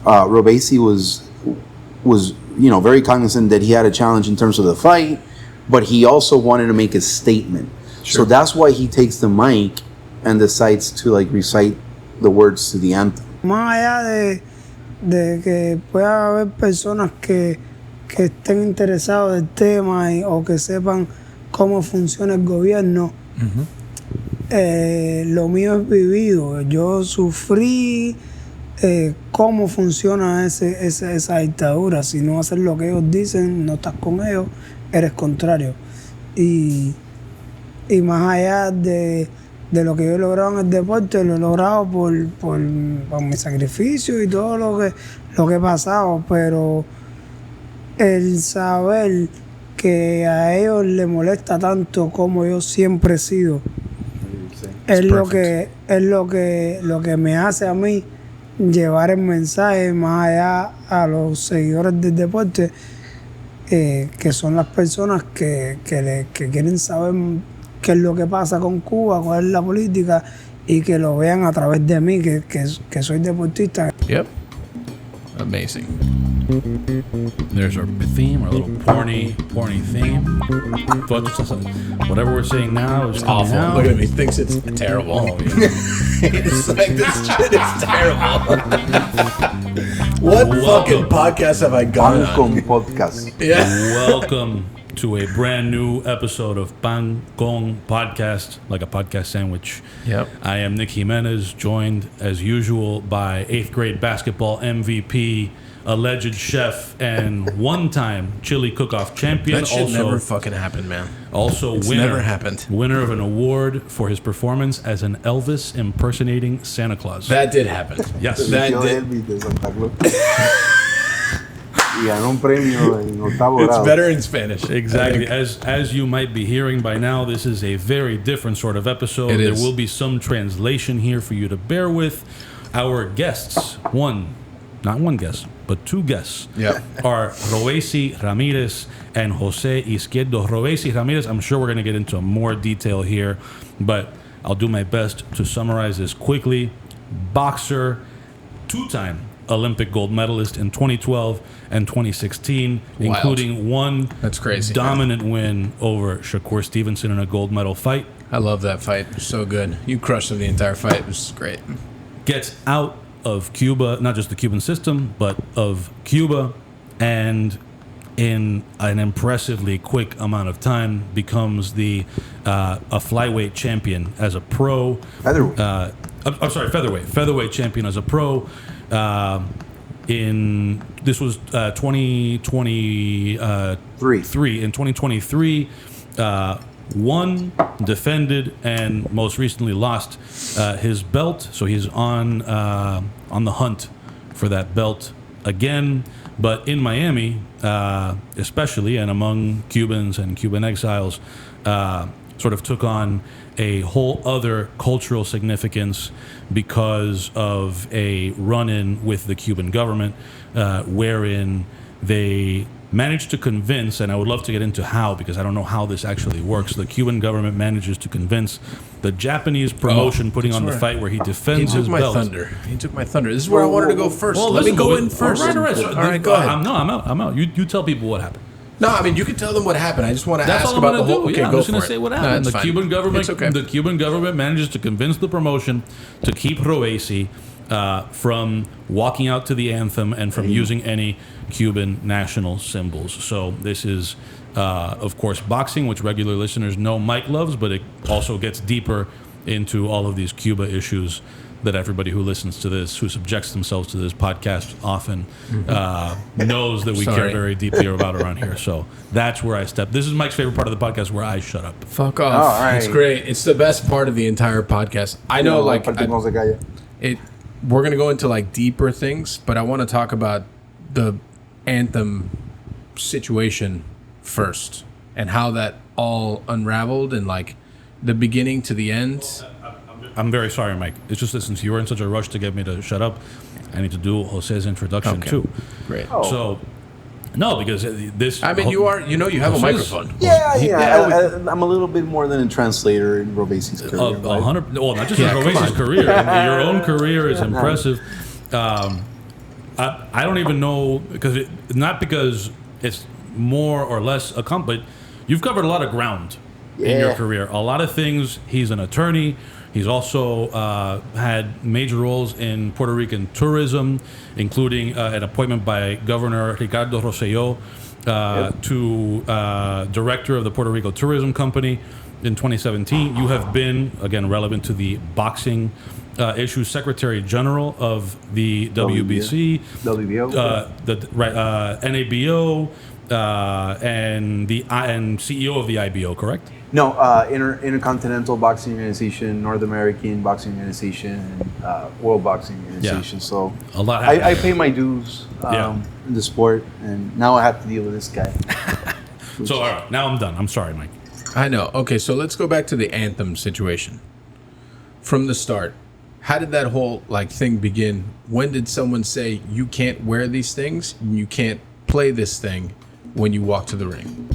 Robeisy was very cognizant that he had a challenge in terms of the fight, but he also wanted to make a statement. Sure. So that's why he takes the mic and decides to recite the words to the anthem. Más allá de que pueda haber personas que estén interesados del tema o que sepan cómo funciona el gobierno, lo mío es vivido. Yo sufrí cómo funciona esa dictadura. Si no haces lo que ellos dicen, no estás con ellos, eres contrario. Y más allá de lo que yo he logrado en el deporte, lo he logrado por mi sacrificio y todo lo que he pasado, pero el saber que a ellos les molesta tanto como yo siempre he sido es lo que me hace a mí llevar el mensaje más allá a los seguidores del deporte, que son las personas que quieren saber qué es lo que pasa con Cuba, cuál es la política, y que lo vean a través de mí, que soy deportista. Yep. Amazing. There's our theme, our little porny theme. Whatever we're saying now is awful. Out. Look at me, he thinks it's terrible. Oh, yeah. It's like, this shit is terrible. What fucking podcast have I gone on? Podcast. Yeah. Welcome to a brand new episode of Pan Con Podcast, like a podcast sandwich. Yep. I am Nick Jimenez, joined as usual by 8th grade basketball MVP, alleged chef, and one-time chili cook-off champion. That shit never fucking happened, man. Also, it's never happened. Winner of an award for his performance as an Elvis impersonating Santa Claus. That did happen. Yes. That did. It's better in Spanish. Exactly. As you might be hearing by now, this is a very different sort of episode. There will be some translation here for you to bear with. Our guests, not one guest, but two guests, are Robeisy Ramírez and José Izquierdo. Robeisy Ramírez, I'm sure we're going to get into more detail here, but I'll do my best to summarize this quickly. Boxer, two-time Olympic gold medalist in 2012 and 2016, Wild. Including one That's crazy, dominant win over Shakur Stevenson in a gold medal fight. I love that fight. It was so good. You crushed him the entire fight. It was great. Gets out of Cuba, not just the Cuban system, but of Cuba, and in an impressively quick amount of time becomes a flyweight champion as a pro. Featherweight. I'm sorry, featherweight champion as a pro. This was 2023. In 2023, won, defended, and most recently lost his belt. So he's on the hunt for that belt again. But in Miami, especially, and among Cubans and Cuban exiles, sort of took on a whole other cultural significance because of a run-in with the Cuban government, wherein they managed to convince, and I would love to get into how, because I don't know how this actually works, the Cuban government manages to convince the Japanese promotion putting on the fight where he defends his belt. He took my thunder. This is where I wanted to go first. Well, Let me go in first. All right, go ahead. I'm out. You tell people what happened. No, I mean, you can tell them what happened. I just want to That's ask all about I'm the whole... do. Okay, I'm go just going for to say it. what happened. No, The Cuban government manages to convince the promotion to keep Robeisy from walking out to the anthem and from using any Cuban national symbols. So this is, of course, boxing, which regular listeners know Mike loves, but it also gets deeper into all of these Cuba issues that everybody who listens to this, who subjects themselves to this podcast often knows that we care very deeply about around here. So that's where I step. This is Mike's favorite part of the podcast, where I shut up. Fuck off. Oh, right. It's great. It's the best part of the entire podcast. I know, we're going to go into deeper things, but I want to talk about the anthem situation first and how that all unraveled and the beginning to the end. I'm very sorry, Mike. It's just that since you were in such a rush to get me to shut up, I need to do Jose's introduction too. Great. So, no, because this... I mean, you have a microphone. Yeah. I'm a little bit more than a translator in Robeisy's career. 100. Well, not just in Robeisy's career. Your own career is impressive. I don't even know not because it's more or less accomplished. You've covered a lot of ground in your career. A lot of things. He's an attorney. He's also had major roles in Puerto Rican tourism, including an appointment by Governor Ricardo Rosselló to director of the Puerto Rico Tourism Company in 2017. You have been, again, relevant to the boxing issue, Secretary General of the WBC, WBO, NABO, and CEO of the IBO, correct? No, Intercontinental Boxing Organization, North American Boxing Organization, and World Boxing Organization. Yeah. So a lot. I pay my dues in the sport, and now I have to deal with this guy. So all right, now I'm done. I'm sorry, Mike. I know. Okay, so let's go back to the anthem situation. From the start, how did that whole thing begin? When did someone say you can't wear these things, and you can't play this thing when you walk to the ring?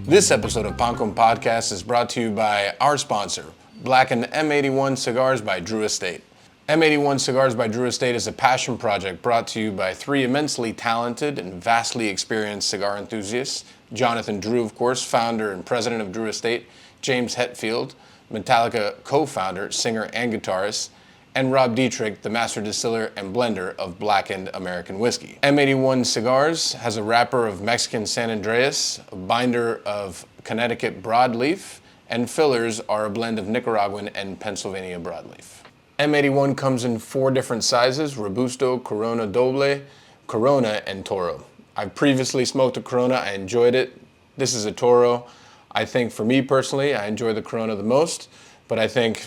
This episode of Pancom Podcast is brought to you by our sponsor, Blackened M81 Cigars by Drew Estate. M81 Cigars by Drew Estate is a passion project brought to you by three immensely talented and vastly experienced cigar enthusiasts. Jonathan Drew, of course, founder and president of Drew Estate, James Hetfield, Metallica co-founder, singer, and guitarist, and Rob Dietrich, the master distiller and blender of blackened American whiskey. M81 Cigars has a wrapper of Mexican San Andreas, a binder of Connecticut broadleaf, and fillers are a blend of Nicaraguan and Pennsylvania broadleaf. M81 comes in 4 different sizes: Robusto, Corona Doble, Corona, and Toro. I've previously smoked a Corona. I enjoyed it. This is a Toro. I think for me personally, I enjoy the Corona the most, but I think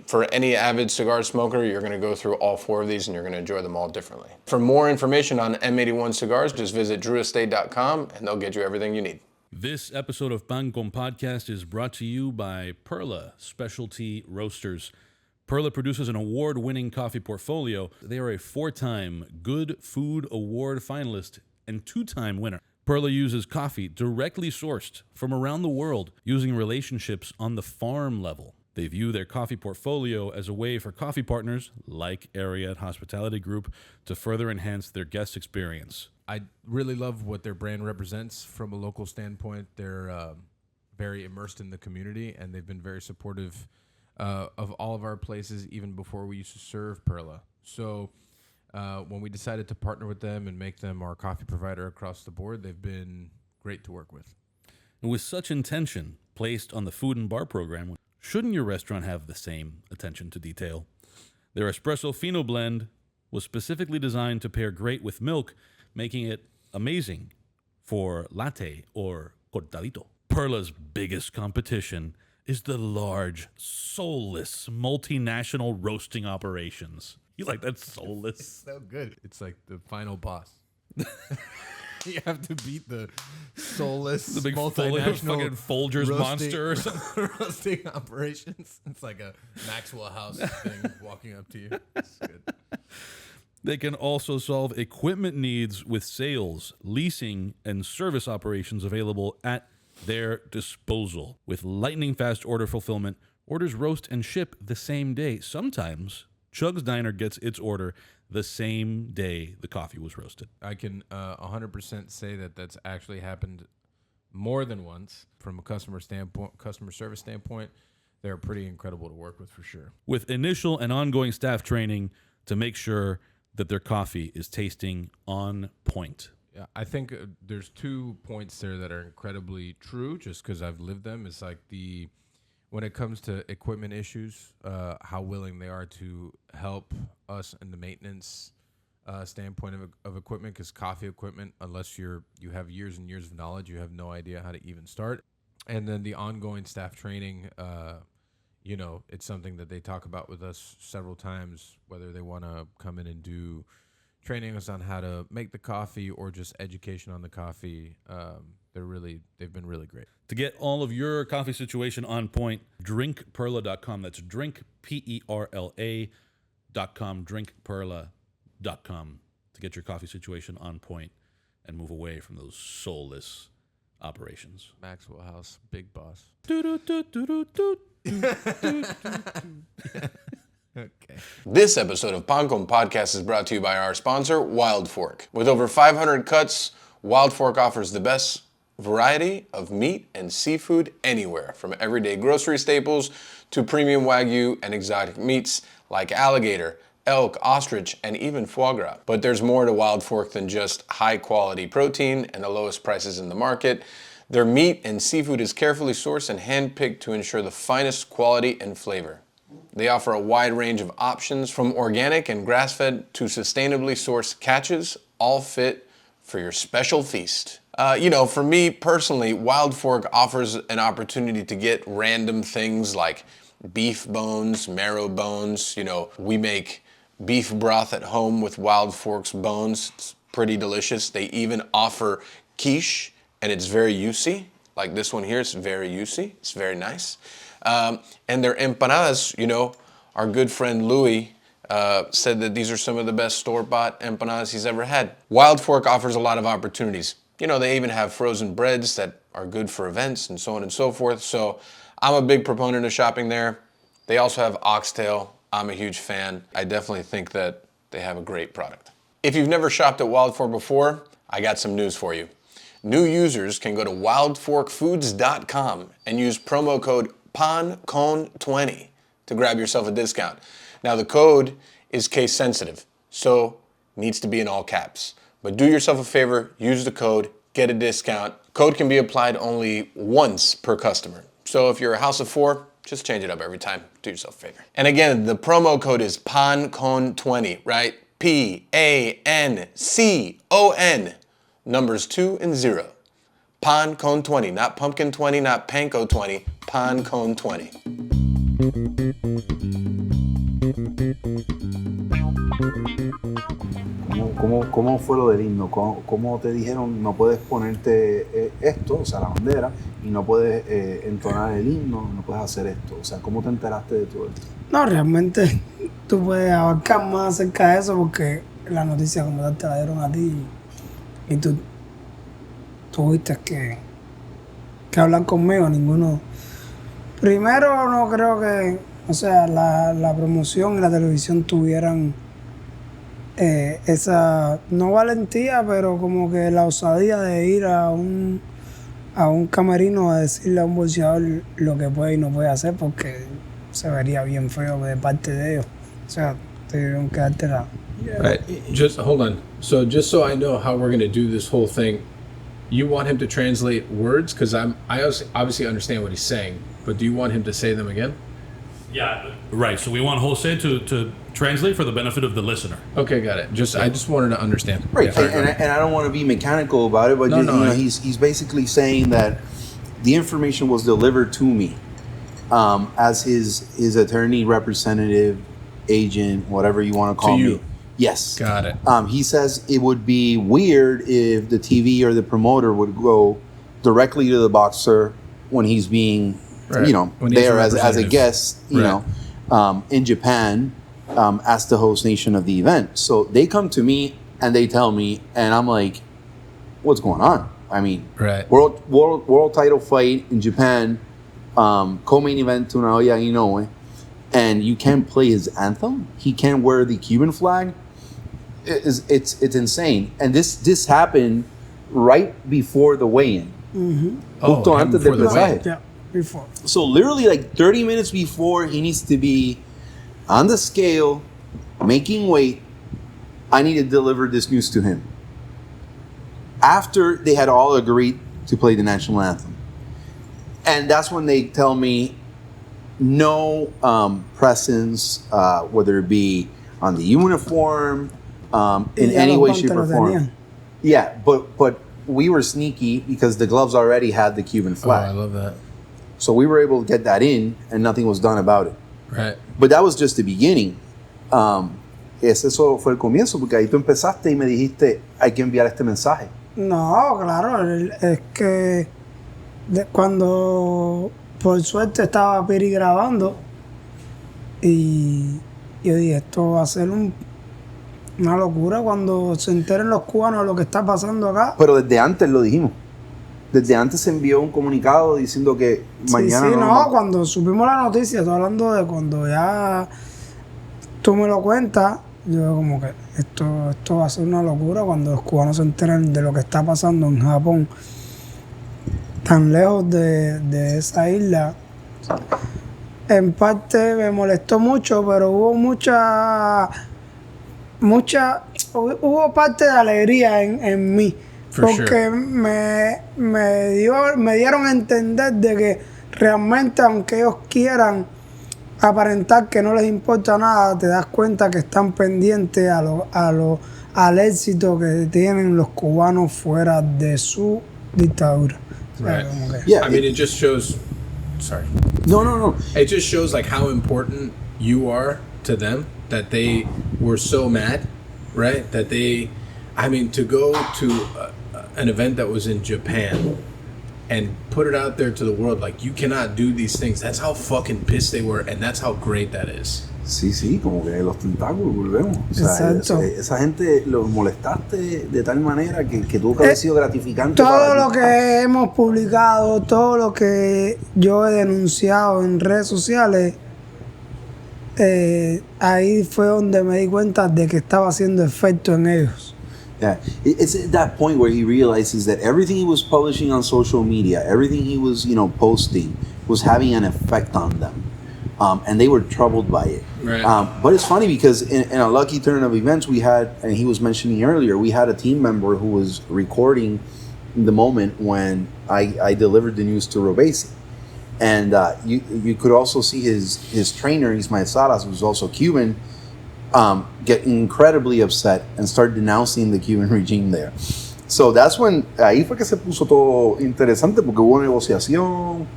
for any avid cigar smoker, you're going to go through all 4 of these and you're going to enjoy them all differently. For more information on M81 cigars, just visit drewestate.com and they'll get you everything you need. This episode of Pancom Podcast is brought to you by Perla Specialty Roasters. Perla produces an award-winning coffee portfolio. They are a 4-time Good Food Award finalist and 2-time winner. Perla uses coffee directly sourced from around the world using relationships on the farm level. They view their coffee portfolio as a way for coffee partners, like Ariat Hospitality Group, to further enhance their guest experience. I really love what their brand represents from a local standpoint. They're very immersed in the community, and they've been very supportive of all of our places, even before we used to serve Perla. So when we decided to partner with them and make them our coffee provider across the board, they've been great to work with. And with such intention placed on the food and bar program, shouldn't your restaurant have the same attention to detail? Their espresso fino blend was specifically designed to pair great with milk, making it amazing for latte or cortadito. Perla's biggest competition is the large, soulless, multinational roasting operations. You like that, soulless? It's so good. It's like the final boss. You have to beat the soulless, the big multinational fucking Folgers monster or something. Roasting operations. It's like a Maxwell House thing walking up to you. It's good. They can also solve equipment needs with sales, leasing, and service operations available at their disposal. With lightning fast order fulfillment, orders roast and ship the same day. Sometimes Chug's Diner gets its order the same day the coffee was roasted. I can 100% say that that's actually happened more than once. From a customer service standpoint, they're pretty incredible to work with for sure. With initial and ongoing staff training to make sure that their coffee is tasting on point. Yeah, I think there's 2 points there that are incredibly true, just because I've lived them. It's like when it comes to equipment issues, how willing they are to help us in the maintenance standpoint of equipment, because coffee equipment, unless you have years and years of knowledge, you have no idea how to even start. And then the ongoing staff training, it's something that they talk about with us several times, whether they want to come in and do training us on how to make the coffee or just education on the coffee. They've been really great. To get all of your coffee situation on point, drinkperla.com. That's drinkperla.com, drinkperla.com, to get your coffee situation on point and move away from those soulless operations. Maxwell House, big boss. This episode of Pan Con Podcast is brought to you by our sponsor, Wild Fork. With over 500 cuts, Wild Fork offers the best variety of meat and seafood anywhere, from everyday grocery staples to premium Wagyu and exotic meats like alligator, elk, ostrich, and even foie gras. But there's more to Wild Fork than just high-quality protein and the lowest prices in the market. Their meat and seafood is carefully sourced and hand-picked to ensure the finest quality and flavor. They offer a wide range of options, from organic and grass-fed to sustainably sourced catches, all fit for your special feast. For me personally, Wild Fork offers an opportunity to get random things like beef bones, marrow bones. We make beef broth at home with Wild Fork's bones. It's pretty delicious. They even offer quiche, and it's very juicy. Like this one here, it's very juicy. It's very nice. And their empanadas, our good friend Louis said that these are some of the best store-bought empanadas he's ever had. Wild Fork offers a lot of opportunities. They even have frozen breads that are good for events and so on and so forth. So I'm a big proponent of shopping there. They also have oxtail. I'm a huge fan. I definitely think that they have a great product. If you've never shopped at Wild Fork before, I got some news for you. New users can go to wildforkfoods.com and use promo code PANCON20 to grab yourself a discount. Now the code is case sensitive, so needs to be in all caps. But do yourself a favor, use the code, get a discount. Code can be applied only once per customer. So if you're a house of 4, just change it up every time. Do yourself a favor. And again, the promo code is PANCON20, right? PANCON, numbers 2 and 0. PANCON20, not pumpkin 20, not panko 20, PANCON20. ¿Cómo fue lo del himno? ¿Cómo te dijeron no puedes ponerte esto, o sea, la bandera, y no puedes entonar el himno, no puedes hacer esto? O sea, ¿cómo te enteraste de todo esto? No, realmente tú puedes abarcar más acerca de eso porque la noticia como tal te la dieron a ti y tú tuviste que hablar conmigo. Ninguno. Primero, no creo que, la promoción y la televisión tuvieran esa, no valentía, pero como que la osadía de ir a un camerino a decirle a un boxeador lo que puede y no puede hacer, porque se vería bien feo de parte de ellos. O sea, tuvieron que darte la... Right. Just hold on. So just so I know how we're going to do this whole thing, you want him to translate words? Because I obviously understand what he's saying, but do you want him to say them again? Yeah, right. So we want Jose to translate for the benefit of the listener. Okay, got it. I just wanted to understand. Right, yeah. And I don't want to be mechanical about it, but he's basically saying that the information was delivered to me as his attorney, representative, agent, whatever you want to call me. Yes. Got it. He says it would be weird if the TV or the promoter would go directly to the boxer when he's being, when there as a guest, in Japan, as the host nation of the event. So they come to me and they tell me, and I'm like, what's going on? I mean, right. World title fight in Japan, co-main event to Naoya Inoue, and you can't play his anthem. He can't wear the Cuban flag. It's insane. And this happened right before the weigh-in. Mm-hmm. Justo antes del pesaje. Yeah, before. So literally like 30 minutes before he needs to be on the scale, making weight, I need to deliver this news to him. After they had all agreed to play the national anthem. And that's when they tell me no presence, whether it be on the uniform, in any way, shape, or form. Yeah, but we were sneaky because the gloves already had the Cuban flag. Oh, I love that. So we were able to get that in, and nothing was done about it. Right. But that was just the beginning. Eso fue el comienzo, porque ahí tú empezaste y me dijiste, hay que enviar este mensaje. No, claro, es que cuando por suerte estaba Piri grabando y yo dije, esto va a ser una locura cuando se enteren los cubanos de lo que está pasando acá. Pero desde antes lo dijimos. Desde antes se envió un comunicado diciendo que mañana... Sí, no, cuando supimos la noticia, estoy hablando de cuando ya tú me lo cuentas, yo como que esto va a ser una locura cuando los cubanos se enteren de lo que está pasando en Japón, tan lejos de esa isla. En parte me molestó mucho, pero hubo hubo parte de alegría en mí, porque me dieron a entender de que realmente, aunque ellos quieran aparentar que no les importa nada, te das cuenta que están pendientes al éxito que tienen los cubanos fuera de su dictadura. Right. Yeah, I mean, it just shows. Sorry. No. It just shows like how important you are to them, that they were so mad, right? That they, I mean, to go to an event that was in Japan and put it out there to the world, like, you cannot do these things. That's how fucking pissed they were, and that's how great that is. Sí, como que los tentáculos, volvemos. O sea, esa gente los molestaste de tal manera que tuvo que haber sido gratificante. Todo lo que hemos publicado, todo lo que yo he denunciado en redes sociales, ahí fue donde me di cuenta de que estaba haciendo efecto en ellos. Yeah, it's at that point where he realizes that everything he was publishing on social media, everything he was, posting, was having an effect on them. And they were troubled by it. Right. But it's funny because in a lucky turn of events, we had, and he was mentioning earlier, we had a team member who was recording the moment when I delivered the news to Robeisy. And you could also see his trainer, Ismael Salas, who's also Cuban, get incredibly upset and start denouncing the Cuban regime there. So that's when, ahí fue que se puso todo interesante porque hubo negociación.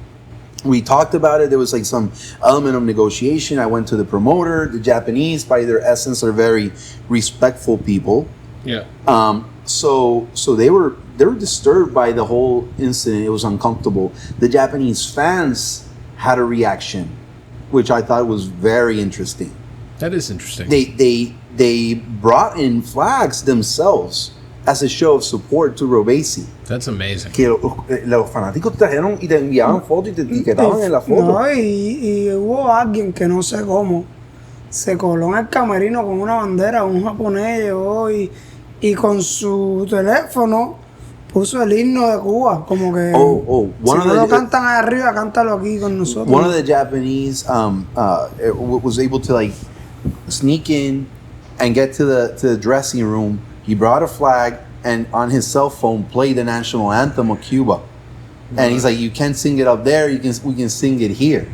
We talked about it. There was like some element of negotiation. I went to the promoter. The Japanese, by their essence, are very respectful people. Yeah. So they were disturbed by the whole incident. It was uncomfortable. The Japanese fans had a reaction, which I thought was very interesting. That is interesting. They brought in flags themselves as a show of support to Robeisy. That's amazing. Que los fanáticos trajeron y te enviaban fotos y te etiquetaban en la foto. No, y hubo alguien que no sé cómo se coló en el camerino con una bandera, un japonés llegó y con su teléfono puso el himno de Cuba, como que si no lo cantan ahí arriba, cántalo aquí con nosotros. One of the Japanese was able to like sneak in and get to the dressing room. He brought a flag and on his cell phone played the national anthem of Cuba. And he's like, you can't sing it up there, we can sing it here.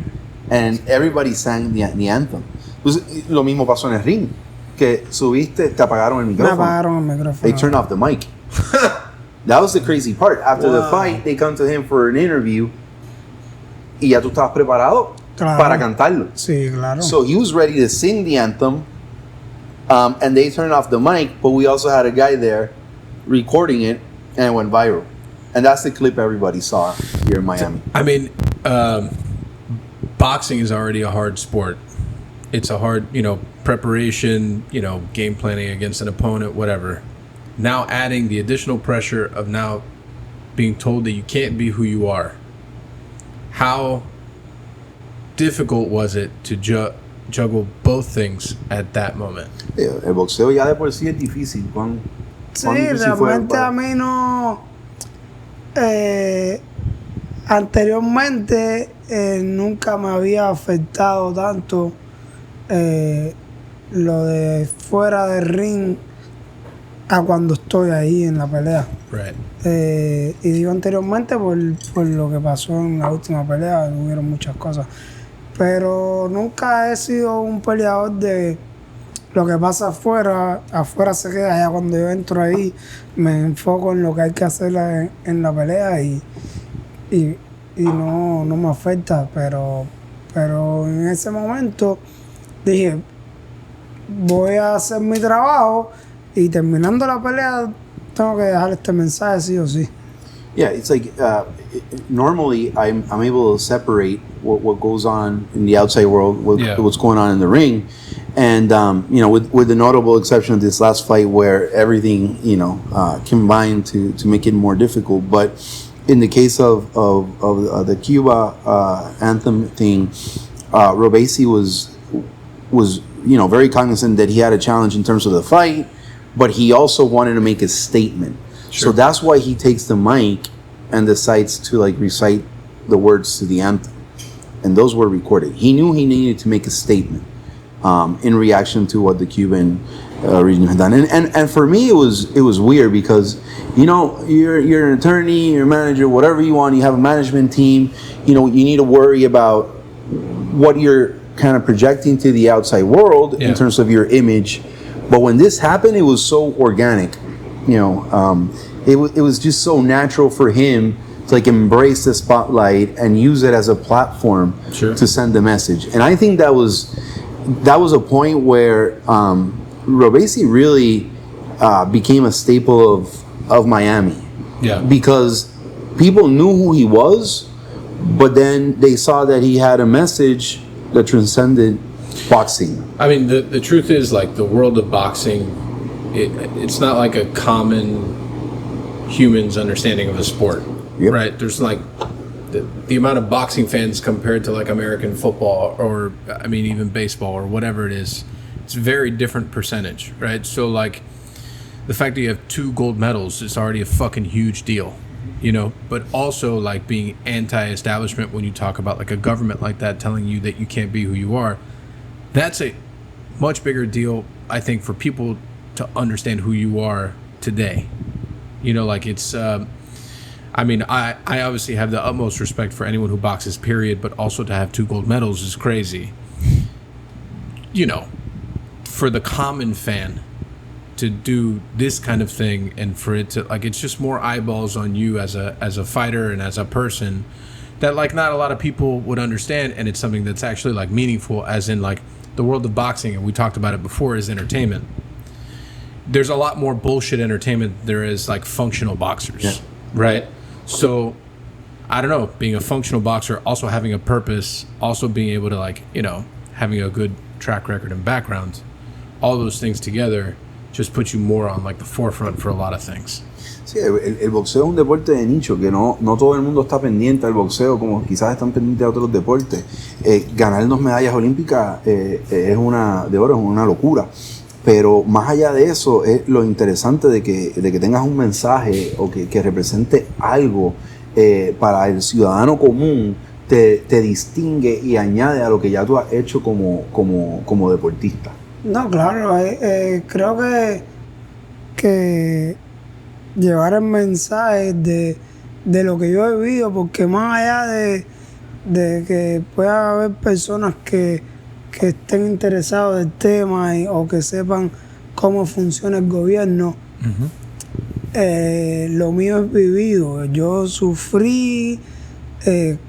And everybody sang the anthem. Pues, lo mismo pasó en el ring. Que subiste, te apagaron el micrófono. Me apagaron el micrófono. They turned off the mic. That was the crazy part. After the fight, they come to him for an interview. Y ya tú estabas preparado para cantarlo. Sí, claro. So he was ready to sing the anthem. And they turned off the mic, but we also had a guy there recording it, and it went viral. And that's the clip everybody saw here in Miami. I mean, boxing is already a hard sport. It's a hard, preparation, game planning against an opponent, whatever. Now adding the additional pressure of now being told that you can't be who you are. How difficult was it to juggle both things at that moment? El boxeo ya de por sí es difícil. Sí, realmente a mí no. Anteriormente nunca me había afectado tanto lo de fuera del ring a cuando estoy ahí en la pelea. Right. Y digo anteriormente por lo que pasó en la última pelea, hubieron muchas cosas. Pero nunca he sido un peleador de lo que pasa afuera se queda. Ya cuando yo entro ahí me enfoco en lo que hay que hacer en la pelea y no me afecta, pero en ese momento dije, voy a hacer mi trabajo y terminando la pelea tengo que dejar este mensaje sí o sí. Yeah, it's like normally I'm able to separate what goes on in the outside world, what's going on in the ring, and with the notable exception of this last fight where everything combined to make it more difficult. But in the case of the Cuba anthem thing, Robeisy very cognizant that he had a challenge in terms of the fight, but he also wanted to make a statement. So that's why he takes the mic and decides to like recite the words to the anthem, and those were recorded. He knew he needed to make a statement in reaction to what the Cuban regime had done, and for me it was weird because you're an attorney, you're a manager, whatever you want. You have a management team. You need to worry about what you're kind of projecting to the outside world in terms of your image. But when this happened, it was so organic. It was just so natural for him to like embrace the spotlight and use it as a platform to send the message. And I think that was a point where Robeisy really became a staple of Miami. Yeah. Because people knew who he was, but then they saw that he had a message that transcended boxing. I mean, the truth is, like, the world of boxing, it's not like a common human's understanding of a sport, right? There's like the amount of boxing fans compared to like American football or I mean even baseball or whatever it is, it's a very different percentage, right? So like the fact that you have 2 gold medals is already a fucking huge deal, but also like being anti-establishment when you talk about like a government like that telling you that you can't be who you are, that's a much bigger deal, I think, for people to understand who you are today. Like it's, I mean, I obviously have the utmost respect for anyone who boxes, period, but also to have 2 gold medals is crazy. For the common fan to do this kind of thing and for it to, like, it's just more eyeballs on you as a fighter and as a person that, like, not a lot of people would understand, and it's something that's actually, like, meaningful, as in, like, the world of boxing, and we talked about it before, is entertainment. There's a lot more bullshit entertainment than there is like functional boxers, right? So, I don't know, being a functional boxer, also having a purpose, also being able to like, having a good track record and background, all those things together just put you more on like the forefront for a lot of things. Sí, el boxeo es un deporte de nicho que no todo el mundo está pendiente al boxeo como quizás están pendientes de otros deportes. Ganar 2 medallas olímpicas de oro es una locura. Pero más allá de eso, es lo interesante de que tengas un mensaje o que represente algo para el ciudadano común, te distingue y añade a lo que ya tú has hecho como deportista. No, claro, creo que llevar el mensaje de lo que yo he vivido, porque más allá de que pueda haber personas que estén interesados del tema o que sepan cómo funciona el gobierno, lo mío es vivido. Yo sufrí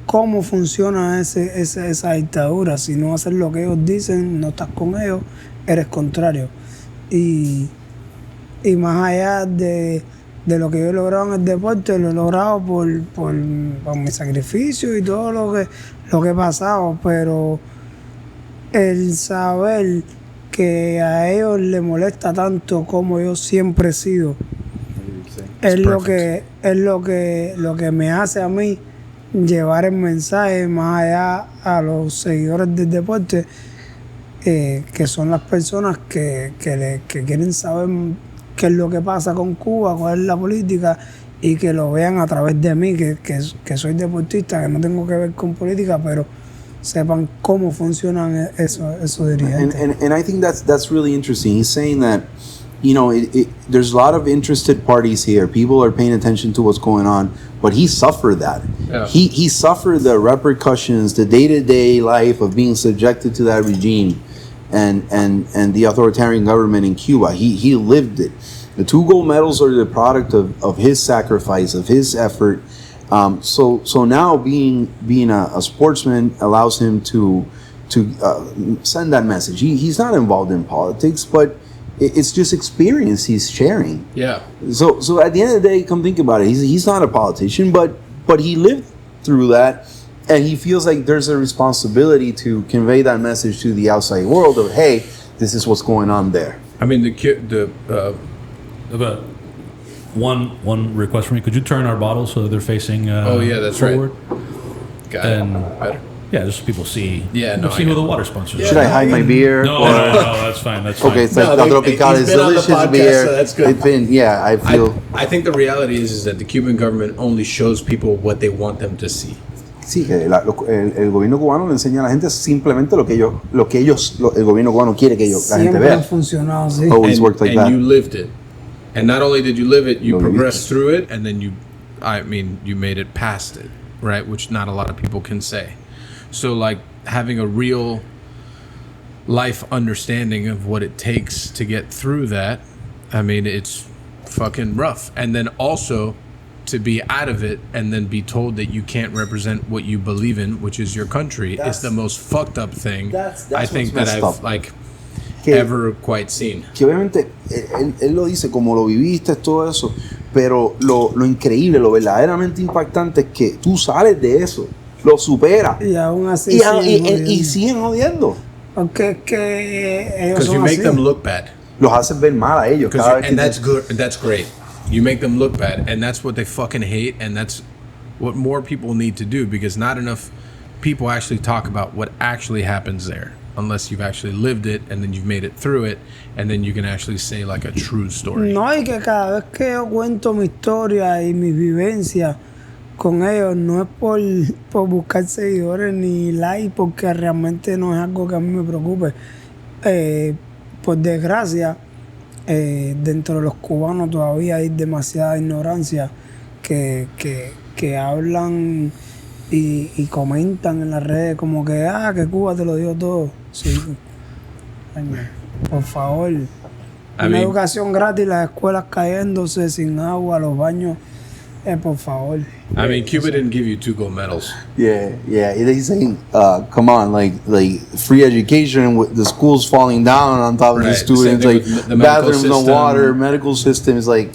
cómo funciona esa dictadura. Si no haces lo que ellos dicen, no estás con ellos, eres contrario. Y más allá de lo que yo he logrado en el deporte, lo he logrado por mi sacrificio y todo lo que he pasado, pero el saber que a ellos les molesta tanto como yo siempre he sido es lo que me hace a mí llevar el mensaje más allá a los seguidores del deporte, que son las personas que quieren saber qué es lo que pasa con Cuba, cuál es la política, y que lo vean a través de mí, que soy deportista, que no tengo que ver con política, pero sepan cómo funcionan esos dirigentes. And I think that's really interesting. He's saying that, there's a lot of interested parties here. People are paying attention to what's going on, but he suffered that. Yeah. He suffered the repercussions, the day-to-day life of being subjected to that regime and the authoritarian government in Cuba. He lived it. The 2 gold medals are the product of his sacrifice, of his effort. So now being a sportsman allows him to send that message. He's not involved in politics, but it's just experience he's sharing. Yeah. So at the end of the day, come think about it. He's not a politician, but he lived through that, and he feels like there's a responsibility to convey that message to the outside world of, hey, this is what's going on there. I mean, one request from me. Could you turn our bottles so that they're facing that's forward? Right. Got it. Better. Yeah, just so people see. Yeah, no, see who the water sponsors. Should I hide my beer? No, that's fine. That's fine. Okay, it's like La Tropical is delicious beer. So that's good. It's been, yeah, I feel. I think the reality is that the Cuban government only shows people what they want them to see. Sí, que el gobierno cubano le enseña a la gente simplemente lo que el gobierno cubano quiere que la gente vea. Siempre ha funcionado así. Always worked like that. And you lived it. And not only did you live it, you progressed through it, and then you made it past it, right? Which not a lot of people can say. So, like, having a real life understanding of what it takes to get through that, I mean, it's fucking rough. And then also to be out of it and then be told that you can't represent what you believe in, which is your country, is the most fucked up thing I think that I've ever quite seen. Que obviamente él lo dice como lo viviste, todo eso, pero lo increíble, lo verdaderamente impactante es que tú sales de eso, lo superas y aún así y siguen odiando. Porque es que ellos son you make así. Them look bad. Los haces ver mal a ellos. And that's good. That's great. You make them look bad, and that's what they fucking hate, and that's what more people need to do, because not enough people actually talk about what actually happens there, unless you've actually lived it, and then you've made it through it, and then you can actually say like a true story. No, y que cada vez que yo cuento mi historia y mi vivencia con ellos, no es por buscar seguidores ni likes, porque realmente no es algo que a mí me preocupe. Por desgracia, dentro de los cubanos todavía hay demasiada ignorancia que hablan y comentan en las redes como que que Cuba te lo dio todo. Sí. Por favor, una educación gratis, las escuelas cayéndose sin agua, los baños, por favor. I mean, Cuba didn't give you 2 gold medals. Yeah. He's saying, come on, like free education with the schools falling down on top of the students, like the bathrooms, no water, medical system is like,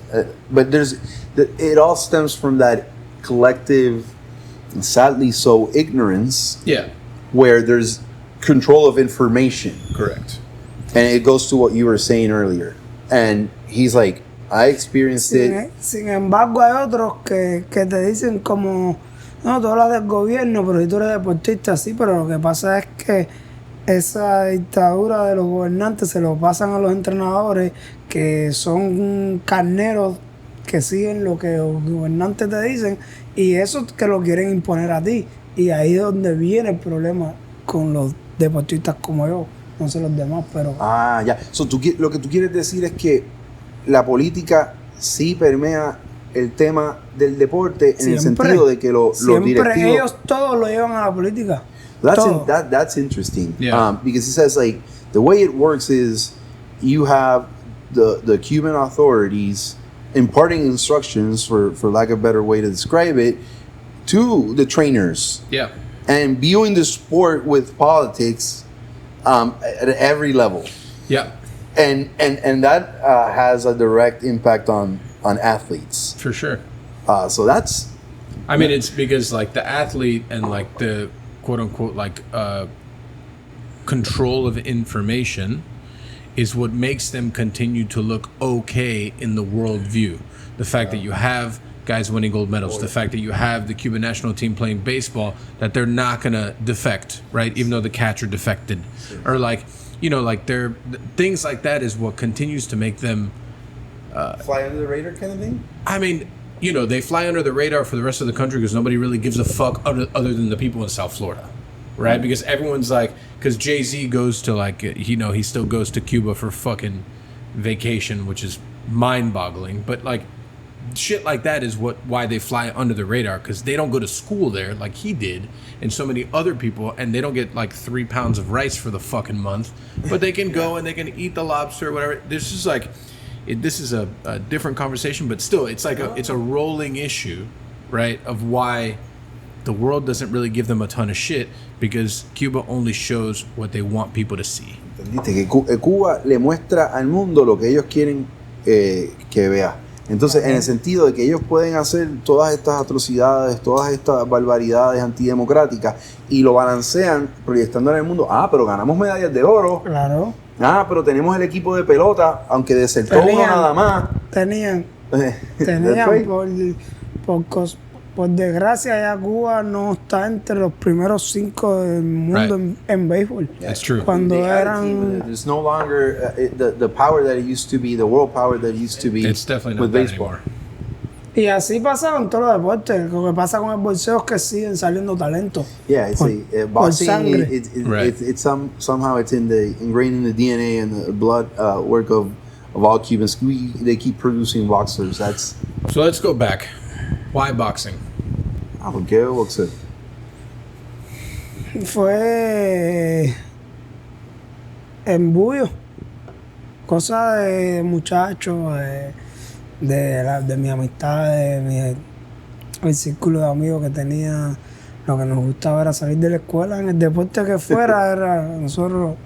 but it all stems from that collective, sadly so, ignorance. Yeah. Where there's control of information. Correct. And it goes to what you were saying earlier. And he's like, I experienced it. Sin embargo, hay otros que te dicen como, no, tú hablas del gobierno, pero si tú eres deportista, sí, pero lo que pasa es que esa dictadura de los gobernantes se lo pasan a los entrenadores, que son carneros que siguen lo que los gobernantes te dicen, y eso que lo quieren imponer a ti. Y ahí es donde viene el problema con los deportistas como yo, no sé los demás, pero... ya. So, lo que tú quieres decir es que la política sí permea el tema del deporte en el sentido de que los directivos... ellos todos lo llevan a la política. That's interesting. Yeah. Because it says, like, the way it works is you have the Cuban authorities imparting instructions, for lack of a better way to describe it, to the trainers. Yeah. And viewing the sport with politics at every level. Yeah. And that has a direct impact on athletes. For sure. So that's... I mean, it's because, like, the athlete and, like, the quote-unquote, like, control of information is what makes them continue to look okay in the world view. The fact that you have guys winning gold medals, the fact that you have the Cuban national team playing baseball, that they're not going to defect, right? Even though the catcher defected. Or, like... You know, like things like that is what continues to make them fly under the radar kind of thing. I mean, you know, they fly under the radar for the rest of the country because nobody really gives a fuck other than the people in South Florida, right? Because everyone's like, because Jay-Z goes to like, he still goes to Cuba for fucking vacation, which is mind-boggling. But like, shit like that is why they fly under the radar, because they don't go to school there like he did and so many other people, and they don't get like 3 pounds of rice for the fucking month, but they can go and they can eat the lobster or whatever. This is like, this is a different conversation, but still, it's like it's a rolling issue, right, of why the world doesn't really give them a ton of shit, because Cuba only shows what they want people to see. Entendiste que Cuba le muestra al mundo lo que ellos quieren que vea. Entonces, en el sentido de que ellos pueden hacer todas estas atrocidades, todas estas barbaridades antidemocráticas, y lo balancean proyectando en el mundo. Pero ganamos medallas de oro. Claro. Pero tenemos el equipo de pelota, aunque desertó uno nada más. Tenían por desgracia ya Cuba no está entre los primeros 5 del mundo en béisbol. That's true. Cuando eran... There's no longer the power that it used to be, the world power that it used to be. It's definitely not with that baseball. anymore. Y así pasa con todos los deportes. Lo que pasa con el boxeo es que siguen saliendo talentos. Yeah, it's boxing. sangre. It's somehow it's ingrained in the DNA and the blood work of all Cubans. They keep producing boxers. That's So let's go back. Why boxing? porque boxeo. Fue embullo, cosa de muchachos, de mi amistad, el círculo de amigos que tenía. Lo que nos gustaba era salir de la escuela en el deporte que fuera. Era nosotros,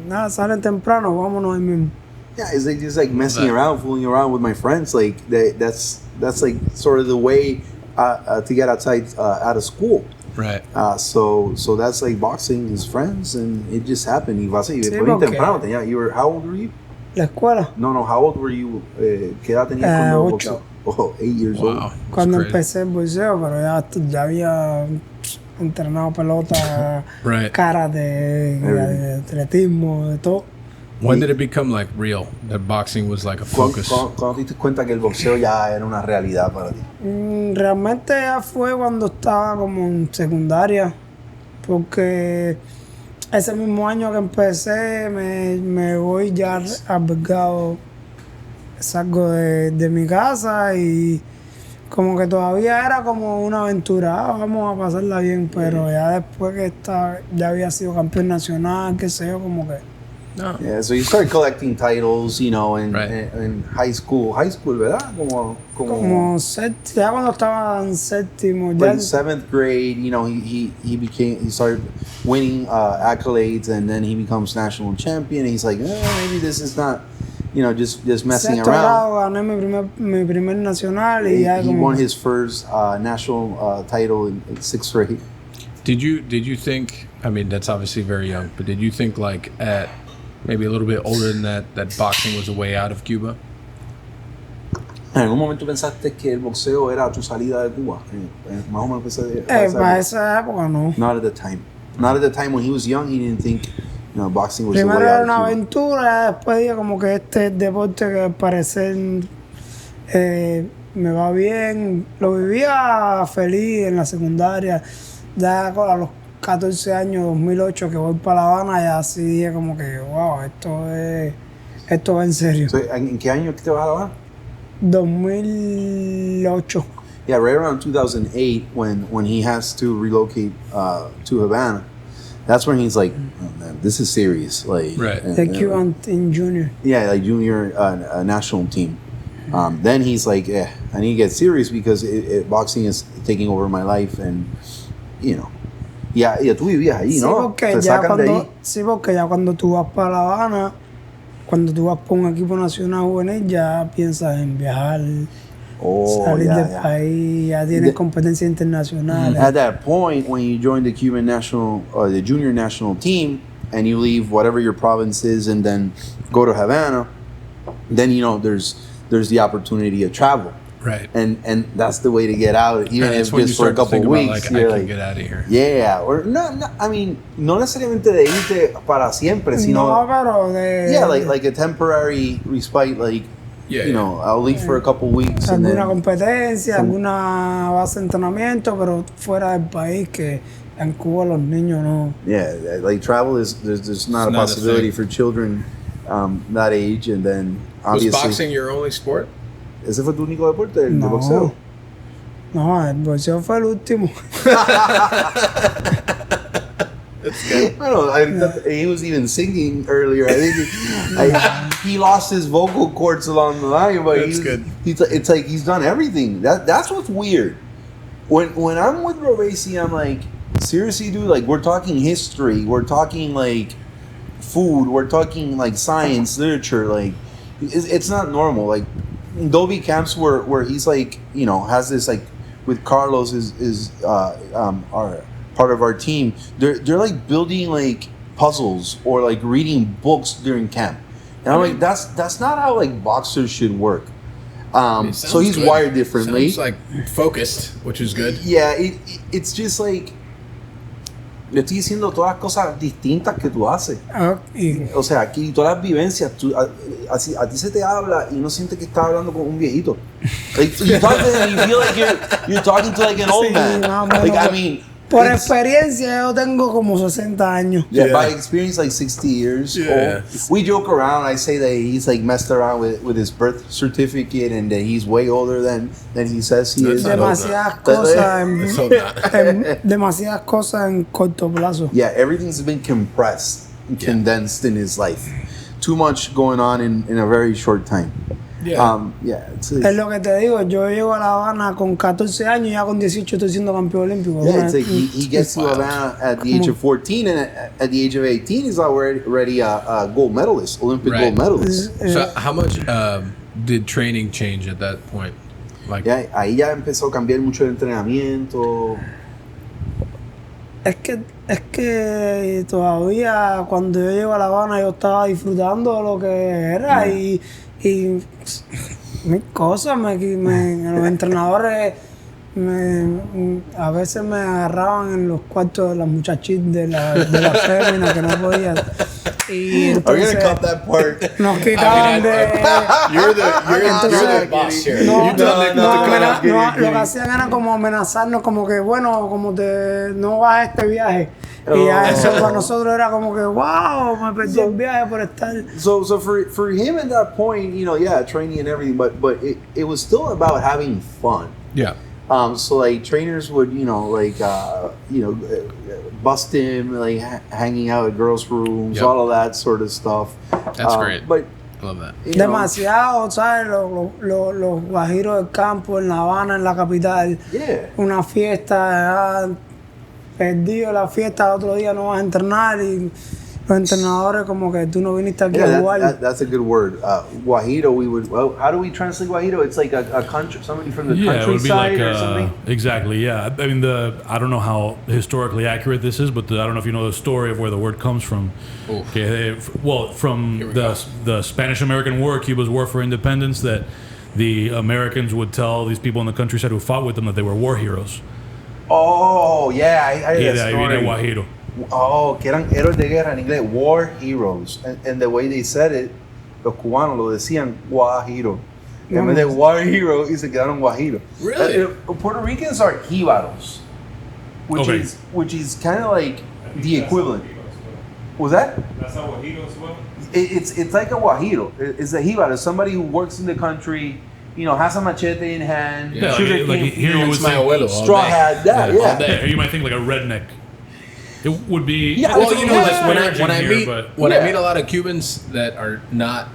nada, salen temprano, vámonos ahí mismo. Yeah, it's like just like messing around, fooling around with my friends. Like that's like sort of the way to get outside out of school. Right. So that's like boxing his friends, and it just happened. Y vas a ir Sí, muy porque- temprano. How old were you? La escuela, No, how old were you? ¿Qué edad tenías cuando 8. boxeo? 8 years old. Wow. cuando That's crazy. empecé el boxeo, pero ya había entrenado pelota, Right. karate, de atletismo, de todo. When did it become like real? That boxing was like a focus. ¿Cuándo te diste cuenta que el boxeo ya era una realidad para ti? Realmente ya fue cuando estaba como en secundaria, porque ese mismo año que empecé me voy ya albergado, salgo de mi casa y como que todavía era como una aventura, vamos a pasarla bien, pero ya después que ya había sido campeón nacional, qué sé yo, como que... No. Yeah, so you started collecting titles, in Right. in high school, ¿verdad? Como ya cuando estaba en séptimo, like ya... in 7th grade, he started winning accolades, and then he becomes national champion. And he's like, maybe this is not, just messing Sexto around. grado gané mi primer nacional y ya He como... won his first national title in 6th grade. Did you think? I mean, that's obviously very young, but did you think like at maybe a little bit older than that boxing was a way out of Cuba? ¿En algún momento pensaste que el boxeo era tu salida de Cuba? Más o menos para para esa época no. Not at the time. Not at the time when he was young. He didn't think, boxing was the Primero way era out una of Cuba. aventura, después dije como que este deporte que al parecer me va bien. Lo vivía feliz en la secundaria. Ya a los 14 años, 2008, que voy para La Habana, ya así dije como que, wow, esto va en serio. So, ¿en qué año te vas a La Habana? 2008. Yeah, right around 2008 when he has to relocate to Havana. That's when he's like, oh man, this is serious. Like, Right. The Cuban Team Junior. Yeah, like junior national team. Then he's like, I need to get serious because boxing is taking over my life, and ya tú vivías ahí, Sí, ¿no? porque Te ya sacan de ahí. porque ya cuando tú vas para La Habana, cuando tú vas por un equipo nacional juvenil, ya piensas en viajar, salir del país, ya tienes competencias internacionales. At that point, when you join the Cuban national or the junior national team, and you leave whatever your province is, and then go to Havana, then there's the opportunity to travel. Right. And that's the way to get out, even That's if when you just for a start to couple think weeks. about, like, You're I can like, get out of here. yeah, or no, I mean, no necesariamente de irte para siempre, sino No, pero de yeah, like a temporary respite, like I'll leave for a couple weeks and alguna then competencia, alguna base de entrenamiento, pero fuera del país, que en Cuba los niños no. yeah, like travel is there's not a not a possibility thing. for children that age, and then Was obviously boxing your only sport? ¿Ese fue tu único deporte, el de No. boxeo? No, el boxeo fue el último. He was even singing earlier. I think he lost his vocal cords along the line, but That's good. It's like he's done everything. That's what's weird. When I'm with Robeisy, I'm like, seriously, dude. Like, we're talking history, we're talking like food, we're talking like science, literature. Like, it's not normal. Like, Dolby camps where he's like, has this like with Carlos is our part of our team. They're like building like puzzles or like reading books during camp, and I'm like, that's not how like boxers should work. So he's good. wired differently. Sounds like focused, which is good. Yeah, it's just like le estoy diciendo todas las cosas distintas que tú haces. O sea, aquí todas las vivencias, a ti se te habla y no sientes que estás hablando con un viejito. Like, you talk to him, you feel like you're talking to like an old man. Like, I mean, por experiencia yo tengo como 60 años. Yeah, by experience, like 60 years old. We joke around. I say that he's like messed around with his birth certificate and that he's way older than he says he is. Demasiadas cosas en corto plazo. Yeah, everything's been compressed and condensed in his life. Too much going on in a very short time. Es lo que te digo, yo llego a La Habana con 14 años y ya con 18 estoy siendo campeón olímpico. Yeah, it's like he gets to Havana at the age of 14, and at the age of 18 he's already a gold medalist, Olympic gold medalist. So how much did training change at that point? Like, ahí ya empezó a cambiar mucho el entrenamiento. Es que todavía cuando yo llego a La Habana yo estaba disfrutando de lo que era y mis cosas, los entrenadores a veces me agarraban en los cuartos de las muchachitas de la fémina que no podía. Y entonces nos quitaban You're the boss here. Lo que hacían era como amenazarnos, como que bueno, como no vas a este viaje. Y a eso para nosotros era como que wow, me perdí el viaje por estar. So for him at that point, training and everything, but it was still about having fun. Yeah. So like trainers would, bust him, like hanging out at girls' rooms, all of that sort of stuff. That's great. But I love that. Demasiado, ¿sabes? Los guajiros del campo en La Habana, en la capital. Yeah. Una fiesta, perdido la fiesta, el otro día no vas a entrenar y los entrenadores como que tú no viniste aquí a jugar. That's a good word. Guajiro, how do we translate Guajiro? It's like a country, somebody from the countryside or something? Exactly, yeah. I mean, I don't know how historically accurate this is, but I don't know if you know the story of where the word comes from. Okay, from the Spanish-American War, Cuba's war for independence, that the Americans would tell these people in the countryside who fought with them that they were war heroes. Oh, yeah, I heard that story. Guajiro. Oh, que eran héroes de guerra en inglés, war heroes. And the way they said it, los cubanos lo decían guajiro. En vez de war hero, y se quedaron guajiro. Really? Puerto Ricans are jibaros, which is kind of like the equivalent. Was that? That's how guajiro as well? It's like a guajiro. It's a jibaro, somebody who works in the country, has a machete in hand. Yeah, like here you would think straw hat. Here you might think like a redneck. It would be. Yeah, well, when I meet a lot of Cubans that are not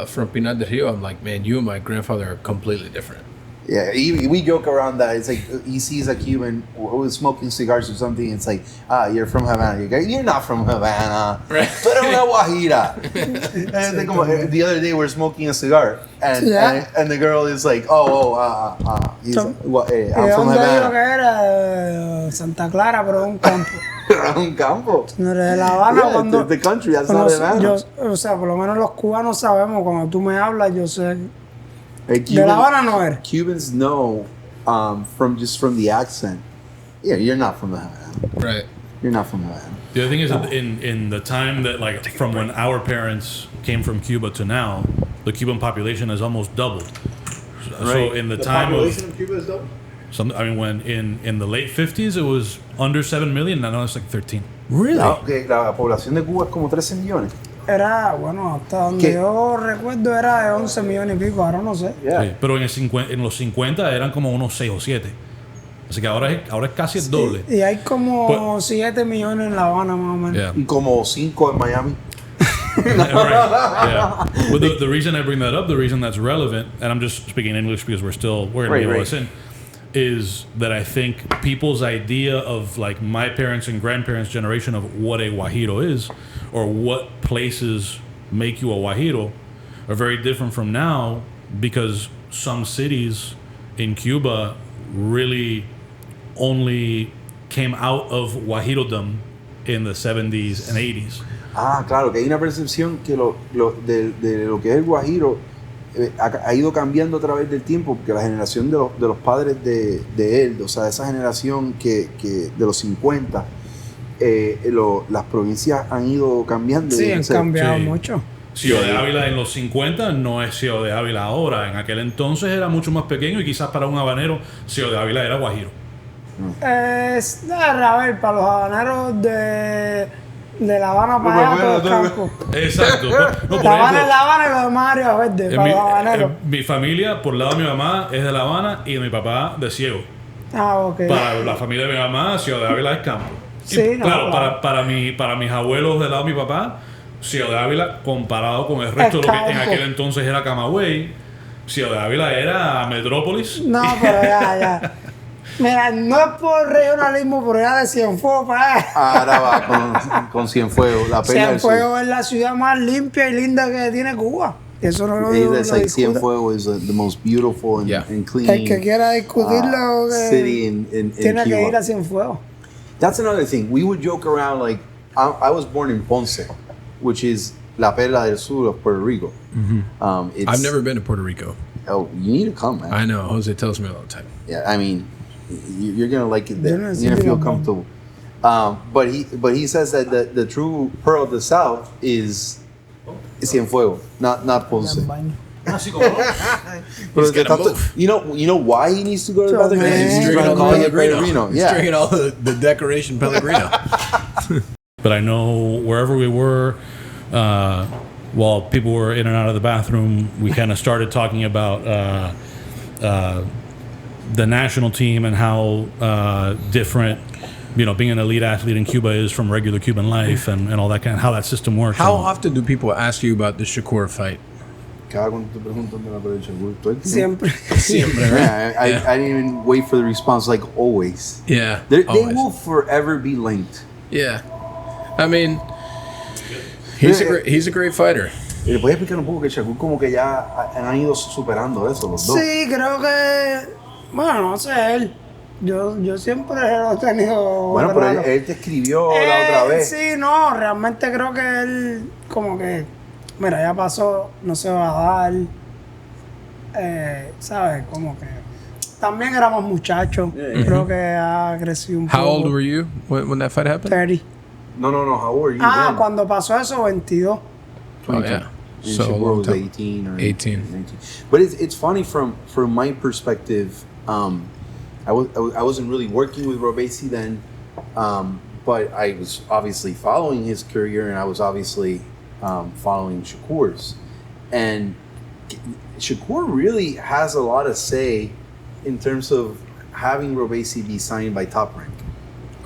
from Pinar del Rio, I'm like, man, you and my grandfather are completely different. Yeah, we joke around that. It's like he sees a Cuban who is smoking cigars or something. It's like, you're from Havana. You're not from Havana. Right. Tú eres una guajira. And como, the other day we're smoking a cigar, and the girl is like, I'm from Havana. Que era Santa Clara, pero un campo. Un campo. No eres de La Habana cuando. The country, that's not Havana. O sea, por lo menos los cubanos sabemos, cuando tú me hablas, yo sé. De La Habana no eres. Cubans know from the accent. Yeah, you're not from Havana. Right. You're not from Havana. The other thing is that in the time that, like, from when our parents came from Cuba to now, the Cuban population has almost doubled. So in the time population of Cuba is doubled? When in the late 50s it was under 7 million, now it's like 13. Really? La población de Cuba es como 13 millones. Era, bueno, hasta donde yo recuerdo era de 11 millones y pico, ahora no sé. Yeah. Sí, pero en los 50 eran como unos 6 o 7. Así que ahora es casi el doble. Y hay como 7 millones en La Habana más o menos. Yeah. Y como 5 en Miami. Right. Yeah. But the reason I bring that up, the reason that's relevant, and I'm just speaking English because we're going to be able to is that I think people's idea of, like, my parents' and grandparents' generation of what a guajiro is, or what places make you a guajiro, are very different from now, because some cities in Cuba really only came out of guajirodom in the 70s and 80s. Ah, claro, que hay una percepción que de lo que es el guajiro ha ido cambiando a través del tiempo, porque la generación de los padres de él, o sea, esa generación que de los 50, las provincias han ido cambiando. Sí, han cambiado mucho. Ciudad de Ávila en los 50 no es Ciudad de Ávila ahora. En aquel entonces era mucho más pequeño y quizás para un habanero Ciudad de Ávila era Guajiro. A ver, para los habaneros de La Habana para allá, todo el campo. Exacto. No, La Habana es La Habana y los demás áreas verdes, para los habaneros. Mi familia, por el lado de mi mamá, es de La Habana y de mi papá de Ciego. Ok. Para la familia de mi mamá, Ciudad de Ávila es campo. Sí, y, claro, para mis abuelos del lado de mi papá, Ciudad de Ávila, comparado con el resto de lo que en aquel entonces era Camagüey, Ciudad de Ávila era Metrópolis. No, pero ya. Mira, no es por regionalismo, pero ya de Cienfuegos para allá. Ahora va con Cienfuegos. La pena Cienfuegos es la ciudad más limpia y linda que tiene Cuba. Eso no lo Cienfuegos is the most beautiful and clean. El que quiera discutirlo city in tiene Cuba. que ir a Cienfuegos. That's another thing. We would joke around like, I was born in Ponce, which is la perla del sur of Puerto Rico. Mm-hmm. I've never been to Puerto Rico. Oh, you need to come, man. I know. Jose tells me all the time. Yeah, I mean, you're gonna like it there. You're gonna feel comfortable. But he says that the true pearl of the South is Cienfuegos, not Ponce. You know why he needs to go to the bathroom? He's drinking all the Pellegrino. He's Yeah. drinking all the decoration Pellegrino. But I know wherever we were, while people were in and out of the bathroom, we kind of started talking about the national team and how different, being an elite athlete in Cuba is from regular Cuban life and all that kind of how that system works. How often do people ask you about the Shakur fight? Siempre. Yeah, I didn't even wait for the response, like always. Yeah. They will forever be linked. Yeah. I mean, he's a great fighter. ¿Le puedes explicar un poco que Shakur como que ya han ido superando eso los dos? Sí, creo que... Bueno, no sé, él. Yo siempre lo he tenido... Bueno, pero él te escribió la otra vez. Sí, no, realmente creo que él como que... Mira, ya pasó, no se va a dar. ¿Sabes? Como que... También éramos muchachos. Creo que ha crecido un poco. How old were you when that fight happened? 30. No, how old are you then? Cuando pasó eso, 22. Oh, yeah. So Shakur was 18 or 18. 19. But it's funny from my perspective. I wasn't really working with Robeisy then, but I was obviously following his career, and I was obviously following Shakur's. And Shakur really has a lot of say in terms of having Robeisy be signed by Top Rank.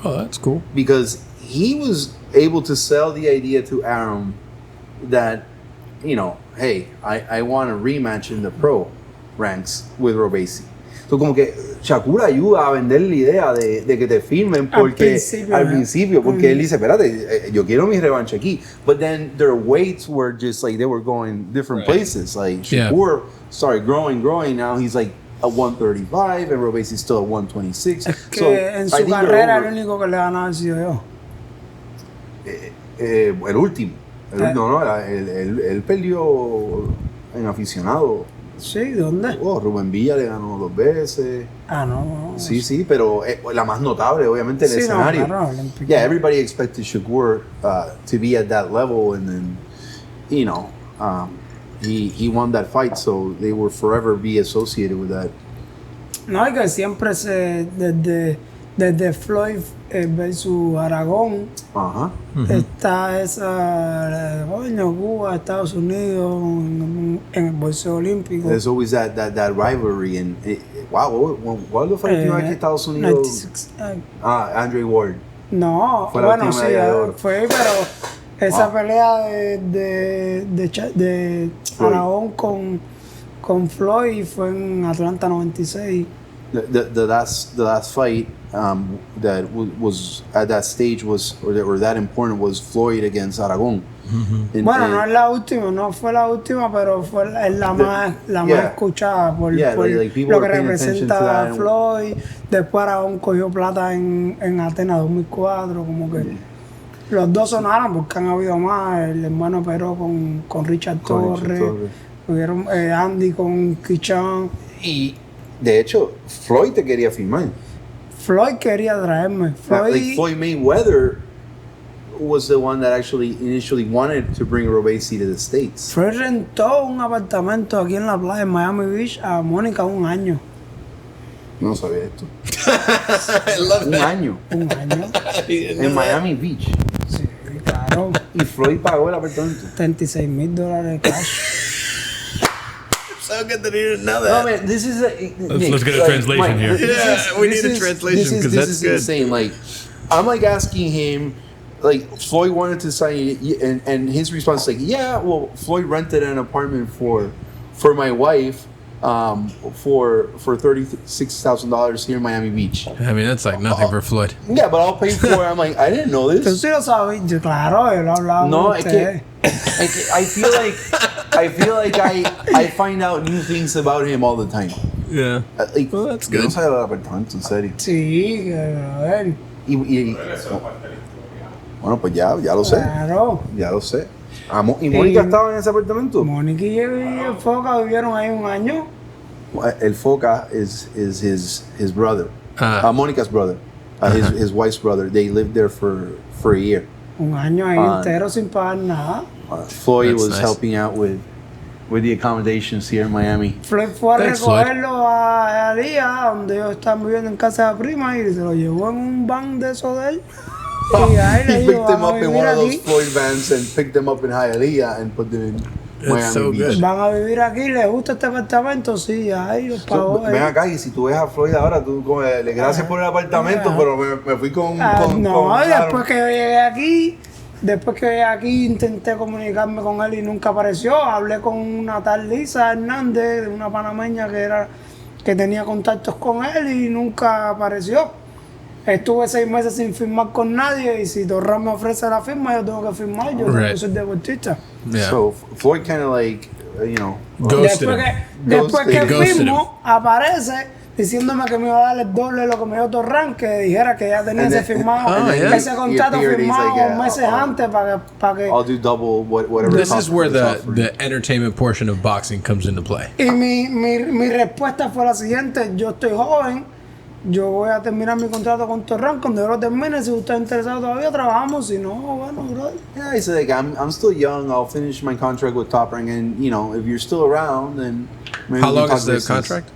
Oh, that's cool. Because he was able to sell the idea to Arum that, hey, I want a rematch in the pro ranks with Robeisy. So como que Shakur ayuda a vender la idea de que te firmen porque al principio, porque él dice, espérate, yo quiero mi revancha aquí. But then their weights were just like, they were going different places. Like Shakur started growing. Now he's like a 135 and Robeisy's still at 126. Es que en su carrera el único que le ganaba ha sido yo. El último. Él perdió en aficionado. Sí, ¿dónde? Rubén Villa le ganó 2 veces. No. Sí, pero la más notable, obviamente, el escenario. No, claro, yeah, everybody expected Shakur to be at that level, and then, he won that fight, so they will forever be associated with that. No, y que siempre desde Floyd versus Aragón, está esa Cuba, Estados Unidos en el boxeo olímpico. There's always that rivalry, and ¿cuál fue la última vez que Estados Unidos? 96. Andre Ward. No, bueno, sí, fue, pero esa pelea de Aragón con Floyd fue en Atlanta 96. The last fight that was at that stage or that important was Floyd against Aragón. Bueno, no es la última, no fue la última, pero es la más escuchada por lo que representa a Floyd. Después Aragón cogió plata en Atenas 2004, como que los dos sonaron porque han habido más. El hermano Peró con Richard Torres. Hubieron Andy con Chug. Y de hecho, Floyd te quería firmar. Floyd quería traerme. Floyd Mayweather was the one that actually initially wanted to bring Robeisy to the States. Floyd rentó un apartamento aquí en la playa en Miami Beach a Mónica 1 año. No sabía esto. I love Un año. En Miami Beach. Sí, claro. Y Floyd pagó el apartamento. $36,000 cash. So good that he didn't know that. No, man, this is Let's get a translation here. Yeah, we need a translation because that's good. This is insane. Like, I'm like asking him, like, Floyd wanted to sign, and his response is like, yeah, well, Floyd rented an apartment for my wife, for $36,000 here in Miami Beach. I mean, that's like nothing for Floyd. Yeah, but I'll pay for it. I'm like, I didn't know Tú this. sí lo sabes. Claro, yo lo hablaba No, con usted. I feel like I find out new things about him all the time. Yeah. Like, Well, that's yo no good. sabía del apartamento, en serio. Sí, a ver. Bueno, pues ya lo sé. Claro. Ya lo sé. ¿Y Mónica estaba en ese apartamento? Mónica y el Foca vivieron ahí 1 año. El Foca is his brother. Mónica's brother. His wife's brother. They lived there for a year. 1 año ahí entero sin pagar nada. Floyd That's was nice. helping out with the accommodations here in Miami. Floyd fue a Thanks, Floyd. recogerlo a Alía, donde ellos están viviendo en casa de la prima, y se lo llevó en un van de esos de él. Y ahí le He dijo, picked them van a up in vivir one of those aquí. Floyd vans and picked them up in Hialeah and put them in Miami so Beach. good. Van a vivir aquí, ¿les gusta este apartamento? Sí, ahí los pagó. Ven acá, y si tú ves a Floyd ahora, tú como, gracias por el apartamento, pero me fui con... No, y después que yo llegué aquí, intenté comunicarme con él y nunca apareció. Hablé con una tal Lisa Hernández, una panameña que tenía contactos con él y nunca apareció. Estuve 6 meses sin firmar con nadie, y si Torran me ofrece la firma, yo tengo que firmar. Yo no soy deportista. Yeah. So Floyd kind of like, you know... Ghosted Después que Ghosted firmo, aparece diciéndome que me iba a dar el doble de lo que me dio Torran, que dijera que ya tenía And ese then- firmado, yeah. ese contrato He appeared, he's firmado like, meses antes para que I'll do double whatever. This is where Costco's offering. the entertainment portion of boxing comes into play. Y mi respuesta fue la siguiente: yo estoy joven, yo voy a terminar mi contrato con Torran. Cuando yo lo termine, si usted está interesado todavía, trabajamos. Si no, bueno, brother. Yeah, he said, like, I'm still young. I'll finish my contract with Top Rank, and you know, if you're still around, then maybe How we can long talk is the business. contract?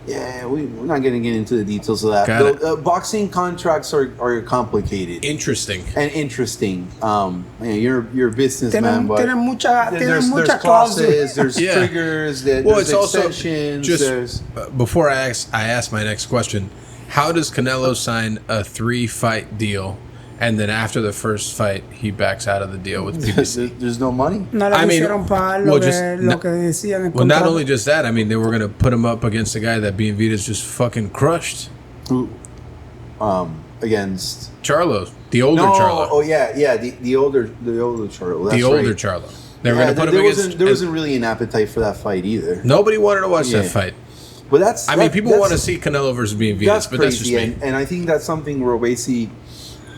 Yeah, we're not going to get into the details of that. Got The, boxing contracts are complicated Interesting. and interesting. You're a businessman, but Tienen muchas there's cláusulas. clauses, there's Yeah. triggers, there's Well, it's also extensions. just there's before I ask my next question. How does Canelo sign a 3-fight deal, and then after the first fight he backs out of the deal with PBC? there's no money. No le I mean, quisieron pagar well, lo just que decían en el Well, not contrato. only just that. I mean, they were going to put him up against a guy that Benavidez just fucking crushed. Who, against Charlo, the older no, Charlo. oh yeah, the older Charlo. That's The older right. Charlo. They were Yeah, going to put him there against. wasn't really an appetite for that fight either. Nobody wanted to watch Yeah. that fight. But that's I mean, that- people that's- want to see Canelo versus Benavidez, That's but that's just crazy, me. and I think that's something Robeisy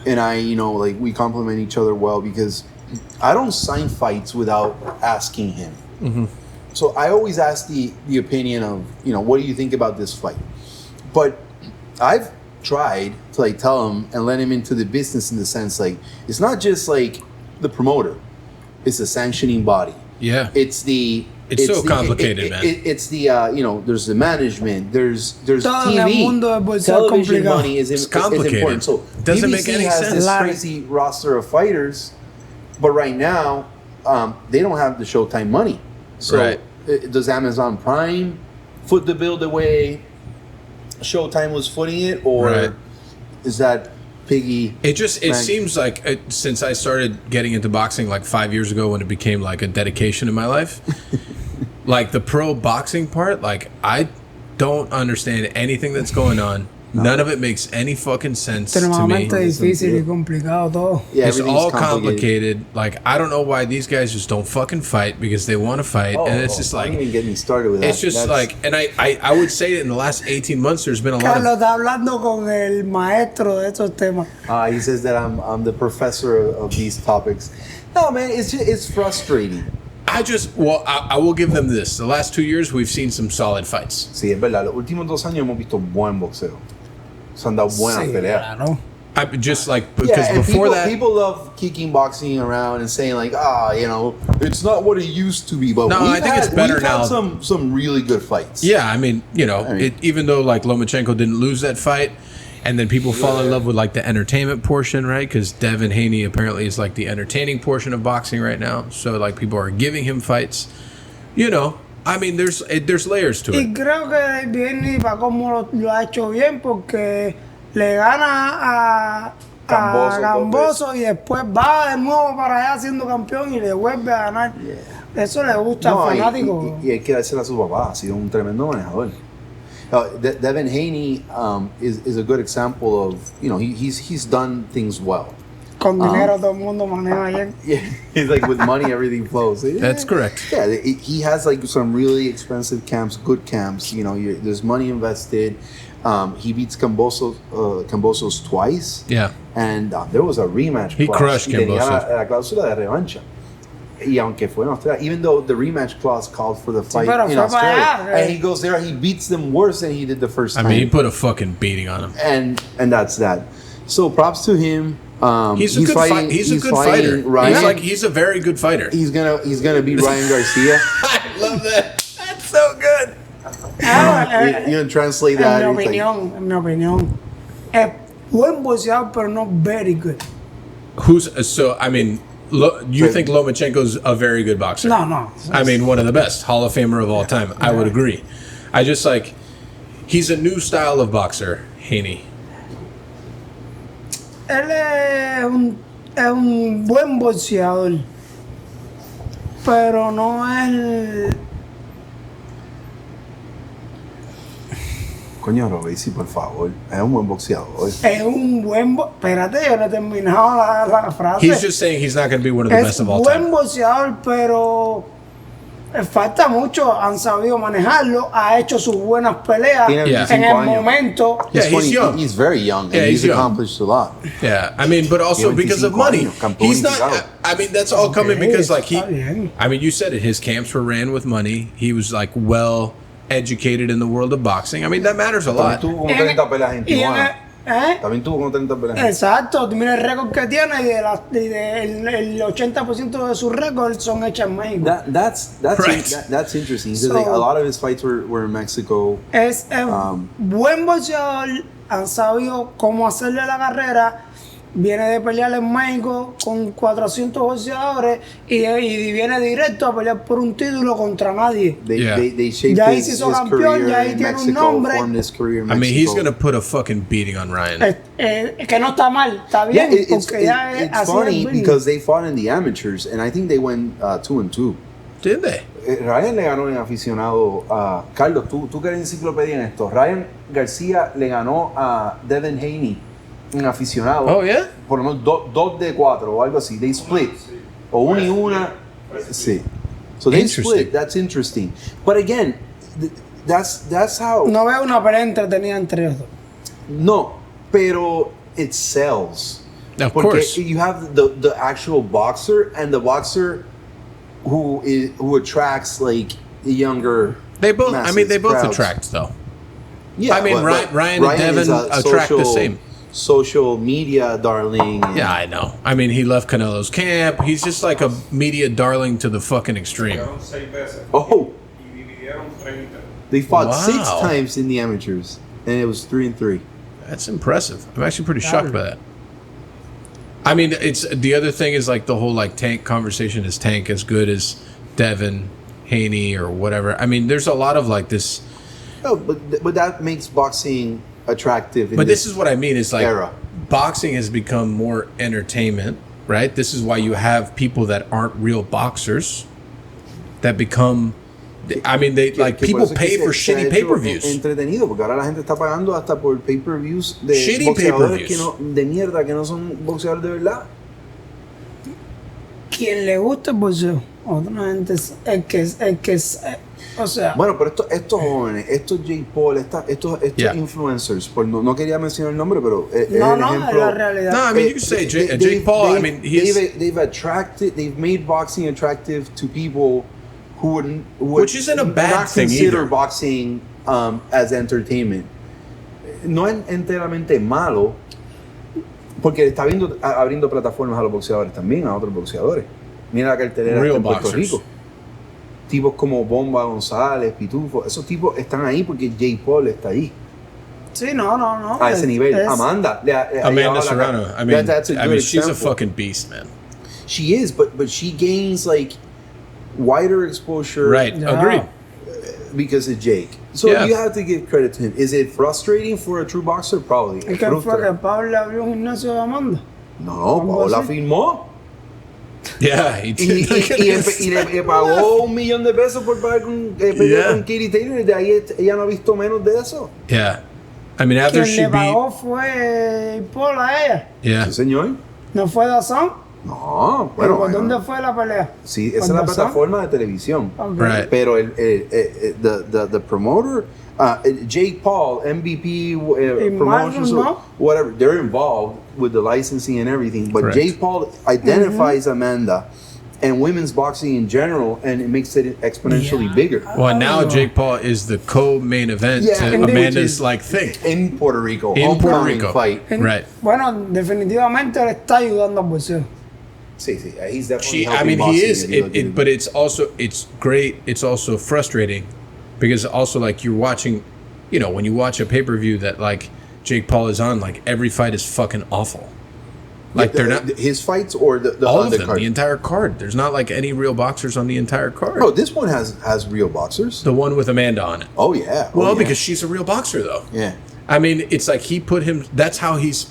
and I, you know, like we complement each other well because I don't sign fights without asking him. Mm-hmm. So I always ask the opinion of, you know, what do you think about this fight? But I've tried to like tell him and let him into the business in the sense like it's not just like the promoter, it's the sanctioning body. Yeah. It's so complicated, man. It's the you know, there's the management, there's Todo en el TV, mundo del boxeo es television complicado. money is It's complicated. important. So Doesn't BBC make any has sense. this Claro. crazy roster of fighters, but right now they don't have the Showtime money. So Right. does Amazon Prime foot the bill the way Showtime was footing it, or Right. is that piggy? It Right. seems like since I started getting into boxing like 5 years ago when it became like a dedication in my life, like the pro boxing part, like I don't understand anything that's going on. None of it makes any fucking sense to me. Extremadamente difícil y complicado todo. Yeah, It's everything's all complicated. Like I don't know why these guys just don't fucking fight because they want to fight, and it's just don't like even get me started with that. it's just That's- like, and I would say that in the last 18 months there's been a lot Carlos of está hablando con el maestro de esos temas. He says that I'm the professor of these topics. No, man, it's frustrating. I will give them this. The last 2 years, we've seen some solid fights. Sí, es verdad. Los últimos 2 años hemos visto buen boxeo. Se han dado buenas peleas. Claro. Just like, because before that... People love kicking boxing around and saying like, it's not what it used to be. But no, I think it's better now. Some really good fights. Yeah, I mean, even though like Lomachenko didn't lose that fight, and then people fall in love with like the entertainment portion, right? Because Devin Haney apparently is like the entertaining portion of boxing right now. So like people are giving him fights. I mean, there's layers to it. Y creo que bien para cómo lo ha hecho bien porque le gana a Gamboso y después va de nuevo para allá siendo campeón y le vuelve a ganar. Yeah. Eso le gusta al fanático. Y hay que dársela a su papá. Ha sido un tremendo manejador. Devin Haney is a good example of, he's done things well. Con dinero todo el mundo maneja bien. Yeah, it's like with money everything flows. That's correct. Yeah, he has like some really expensive camps, good camps. There's money invested. He beats Cambosos twice. Yeah. And there was a rematch. He crushed Cambosos. La cláusula de revancha. Y aunque fue en Australia, even though the rematch clause called for the fight in Australia, and he goes there, he beats them worse than he did the first time. I mean, he put a fucking beating on him. And that's that. So props to him. He's a good fighter. Ryan. He's a very good fighter. He's gonna beat Ryan Garcia. I love that. That's so good. You're gonna translate that. En mi opinión, es buen boxeador, pero no very good. You think Lomachenko's a very good boxer? No. I mean, one of the best, Hall of Famer of all time. I would agree. I just he's a new style of boxer, Haney. Él es un buen boxeador, pero no es Coño, Robeisy, por favor. Es un buen boxeador. Es un buen... Espérate, yo no he terminado la frase. He's just saying he's not going to be one of the best of all time. Es buen boxeador, pero... falta mucho. Han sabido manejarlo. Ha hecho sus buenas peleas en el momento. Yeah, he's young. He's very young. And he's accomplished a lot. Yeah, I mean, but also because of money. He's not... I mean, that's all coming because you said it. His camps were ran with money. He was well... educated in the world of boxing. I mean, that matters a lot. También tuvo como 30 peleas en Tijuana. También tuvo como 30 peleas. Exacto. Mira el récord que tiene y el 80% de sus récords son hechos en México. That's interesting. So, a lot of his fights were in Mexico. Es buen boxeador. Han sabido cómo hacerle la carrera. Viene de pelear en México con 400 boxeadores y viene directo a pelear por un título contra nadie. Ya ahí se hizo campeón, ya ahí tiene un nombre. I mean, he's going to put a fucking beating on Ryan. Que no está mal, está bien. It's funny because they fought in the amateurs and I think they went 2-2. Did they? Ryan le ganó en aficionado a... Carlos, tú que eres enciclopedia en esto. Ryan García le ganó a Devin Haney en aficionado. Oh, yeah? Por lo menos 2 de 4 o algo así. They split. O una y una. Sí. So they split. That's interesting. But again, that's how... No veo una pelea entretenida entre ellos. No, pero it sells. Of course. You have the actual boxer and the boxer who attracts like the younger... They both attract though. Yeah, I mean, Ryan and Devin attract the same. Social media darling. Yeah, I know. I mean, he left Canelo's camp. He's just like a media darling to the fucking extreme. Oh. They fought 6 times in the amateurs, and it was 3-3. That's impressive. I'm actually pretty shocked by that. I mean, it's the other thing is like the whole Tank conversation. Is Tank as good as Devin Haney or whatever? I mean, there's a lot of this. Oh, but that makes boxing attractive. But this is what I mean. Is era. Boxing has become more entertainment, right? This is why you have people that aren't real boxers that become. I mean, people pay for shitty pay-per-views. Entretenido, porque ahora la gente está pagando hasta por pay-per-views de shitty boxeadores de mierda que no son boxeadores de verdad. Quien le gusta el boxeo, otra gente el que O sea, Bueno, pero estos jóvenes, estos Jake Paul, estos influencers, pues no quería mencionar el nombre, pero es no, el ejemplo. es la realidad. No, I mean, you can say Jake Paul. I mean, they've made boxing attractive to people who would which isn't a bad not thing consider either. boxing as entertainment. No es enteramente malo, porque está abriendo plataformas a los boxeadores también, a otros boxeadores. Mira la cartelera Real en Puerto boxers. Rico. Tipos como Bomba González, Pitufo, esos tipos están ahí porque Jake Paul está ahí. Sí, no. A ese nivel. Amanda Serrano. I mean, that's a good she's a example. fucking beast, man. She is, but she gains like wider exposure. Right. Yeah. Agreed. Because of Jake. So you have to give credit to him. Is it frustrating for a true boxer? Probably. ¿Y qué fue que Pablo abrió un gimnasio de Amanda? No, Paola firmó. Yeah, he did. Y le pagó $1 millón por pelear con Katie Taylor. Y de ahí ella no ha visto menos de eso. Yeah. I mean, after Quien she le beat. pagó fue Paul a ella. Yeah. Sí, señor. ¿No fue Dazón? No, ¿Pero bueno. ¿dónde fue la pelea? Sí, esa es ¿Con la Dazón? plataforma de televisión. Okay. Right. Pero the promoter, Jake Paul, MVP, promotions, ¿no? whatever, they're involved with the licensing and everything. But Correct. Jake Paul identifies Amanda and women's boxing in general, and it makes it exponentially bigger. Well, now Jake Paul is the co-main event Yeah, to and Amanda's like thing. In Puerto Rico, In Puerto homecoming Rico. fight. Right. Bueno, definitivamente él está ayudando al boxeo. Sí, he's definitely I helping mean, boxing he is. and But it's great. It's also frustrating because also like you're watching, you know, when you watch a pay-per-view that like Jake Paul is on, like every fight is fucking awful. Like they're not his fights or the all of them, undercard. the entire card. There's not like any real boxers on the entire card. Bro, this one has real boxers. The one with Amanda on it. Oh yeah. Well, because she's a real boxer, though. yeah. I mean, it's like he put him. That's how he's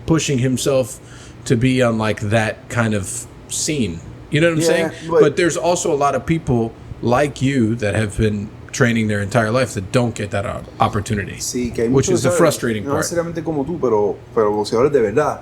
pushing himself to be on like that kind of scene. You know what I'm Yeah, saying? but- But there's also a lot of people like you that have been training their entire life that don't get that opportunity. Sí, que hay which muchos, is the ¿sabes? frustrating No part. necesariamente como tú, pero boxeadores de verdad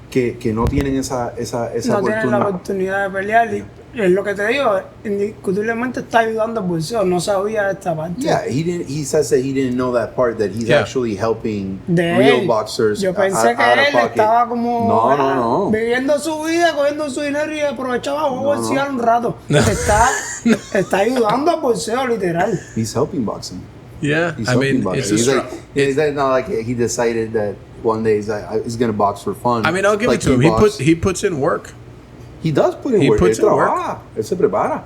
que no tienen esa No tienen la oportunidad. oportunidad de pelear. Y es lo que te digo, indiscutiblemente está ayudando al boxeo. No sabía esta parte. Yeah, he says that he didn't know that part, that he's Yeah. actually helping De real él. boxers Yo pensé que out of él pocket. estaba como No. viviendo su vida, cogiendo su dinero y aprovechaba a bolsear un rato. Está ayudando al boxeo, literal. He's helping boxing. Yeah, He's I helping mean, boxing. it's a He's like not like he decided that one day he's gonna box for fun. I mean, I'll give like it to him. boxed. He puts in work. He does put in he work. puts Él in work. trabaja. Él se prepara.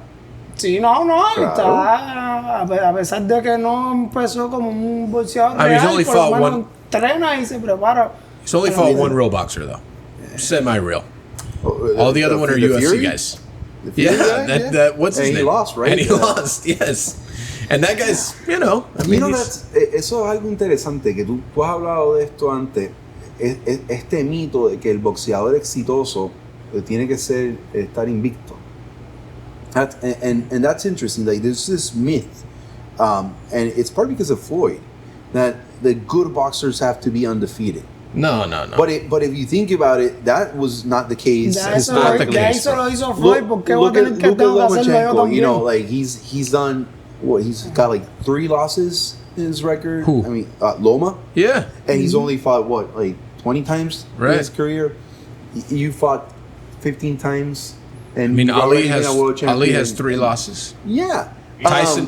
Sí, no, Claro. está, a pesar de que no empezó como un boxeador I mean, he's real, only por lo fought menos one- entrena y se prepara. He's only fought one real boxer though, semi-real. All the other one are UFC Fury? guys. The Fury Yeah, guy? that what's his And name? he lost, right? And he Yeah. lost, yes. And that guy's, you know, I mean, he's- eso es algo interesante, que tú has hablado de esto antes, este mito de que el boxeador exitoso tiene que estar invicto. And that's interesting. Like there's this myth, and it's probably because of Floyd, that the good boxers have to be undefeated. no. But if you think about it, that was not the case Ya eso, historically. ya eso lo hizo Floyd, porque voy a Look tener at que tengo que hacerlo yo Lomachenko. You know, también. like he's done what? He's got like 3 losses in his record. Who? I mean, Loma, yeah. and he's only fought what, like 20 times Right. in his career. You fought 15 times, and I mean, you've Ali already been a world has champion. 3 losses. Yeah,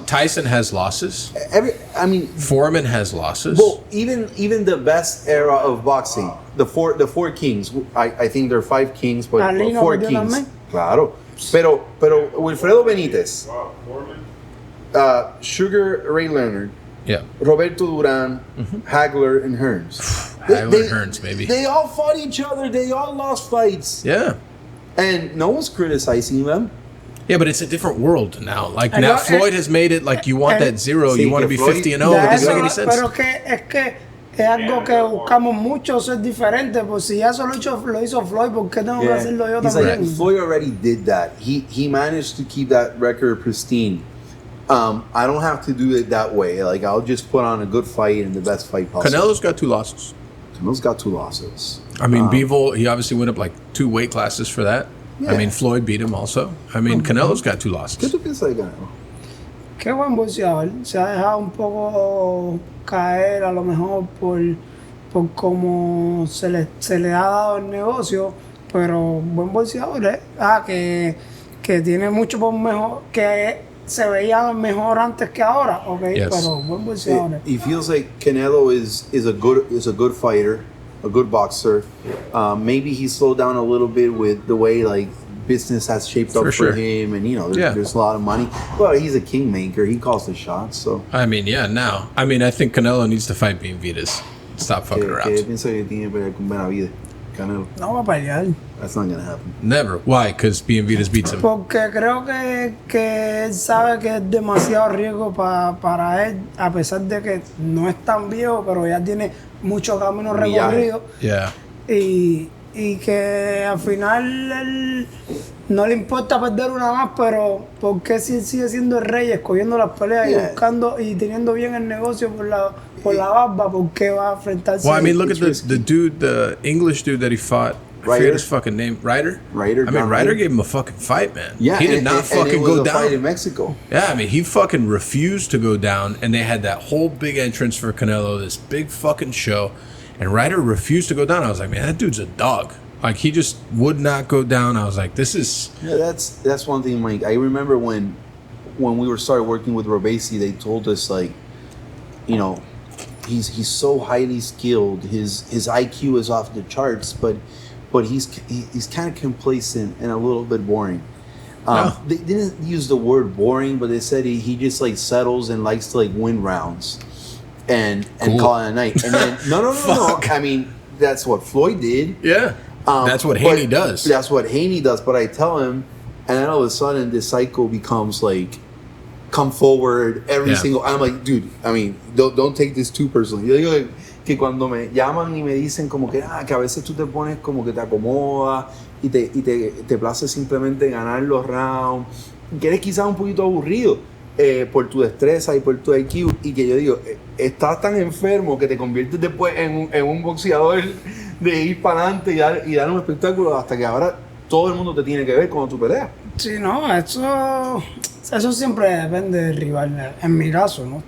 Tyson has losses. I mean, Foreman has losses. well, even the best era of boxing, the four kings. I think there are 5 kings, but Ali no 4 perdió kings. también. Claro, pero Wilfredo Benítez, Wow, Foreman. Sugar Ray Leonard, yeah. Roberto Duran, Hagler, and Hearns. Hagler and Hearns, baby. They all fought each other. They all lost fights, Yeah. and no one's criticizing them. Yeah, but it's a different world now. Like And now, no, Floyd has made it like you want that 0, Sí, you want to que be Floyd- 50-0. Ya It doesn't eso, make any sense. pero es que es algo que buscamos mucho, eso es diferente. Pues si ya eso lo hizo Floyd, ¿por qué tengo que hacerlo yo He's también? like, Floyd already did that. He managed to keep that record pristine. I don't have to do it that way. Like I'll just put on a good fight and the best fight possible. Canelo's got 2 losses. Canelo's got 2 losses. I mean, Bivol, he obviously went up like 2 weight classes for that. Yeah. I mean, Floyd beat him also. I mean, Canelo's got 2 ¿Qué losses. tú piensas de Canelo? Qué buen boxeador. Se ha dejado un poco caer a lo mejor por cómo se le ha dado el negocio, pero buen boxeador, ¿eh? Que tiene mucho por mejor, que se veía mejor antes que ahora, Yes. pero buen boxeador. He feels like Canelo is a good fighter, a good boxer. Maybe he slowed down a little bit with the way like business has shaped up for him, and there's a lot of money. But he's a kingmaker. He calls the shots. So I mean, now. I mean, I think Canelo needs to fight Benavidez. Stop fucking around. piensa que tiene que pelear con Benavidez. Canelo. No va a pelear. That's not gonna happen. Never. Why? Because Benavidez beats him. Porque creo que él sabe que es demasiado riesgo para él, a pesar de que no es tan viejo, pero ya tiene mucho camino recorrido. Yeah. Y que al final él no le importa perder una más, pero porque si él sigue siendo el rey, escogiendo las peleas y buscando y teniendo bien el negocio por la barba, ¿por qué va a enfrentarse? Well, I mean, look at the dude, the English dude that he fought. I forget his fucking name. Ryder? Ryder. I mean, Ryder gave him a fucking fight, man. Yeah, he did not fucking and go a down. Fight in Mexico. Yeah, I mean, he fucking refused to go down, and they had that whole big entrance for Canelo, this big fucking show, and Ryder refused to go down. I was like, man, that dude's a dog. Like, he just would not go down. I was like, this is... Yeah, that's one thing, Mike. I remember when we were started working with Robeisy, they told us, like, he's so highly skilled. His IQ is off the charts, but he's kind of complacent and a little bit boring. They didn't use the word boring, but they said he just like settles and likes to like win rounds and call it a night. And then no. I mean, that's what Floyd did. Yeah. That's what Haney does. That's what Haney does. But I tell him, and then all of a sudden this cycle becomes like, come forward every single. I'm like, dude. I mean, don't take this too personally. Yo digo que cuando me llaman y me dicen como que a veces tú te pones como que te acomodas y te place simplemente ganar los rounds, que eres quizás un poquito aburrido por tu destreza y por tu IQ, y que yo digo, estás tan enfermo que te conviertes después en un boxeador de ir para adelante y dar un espectáculo hasta que ahora todo el mundo te tiene que ver cuando tú peleas. Sí, no, eso siempre depende del rival, en mi caso, ¿no?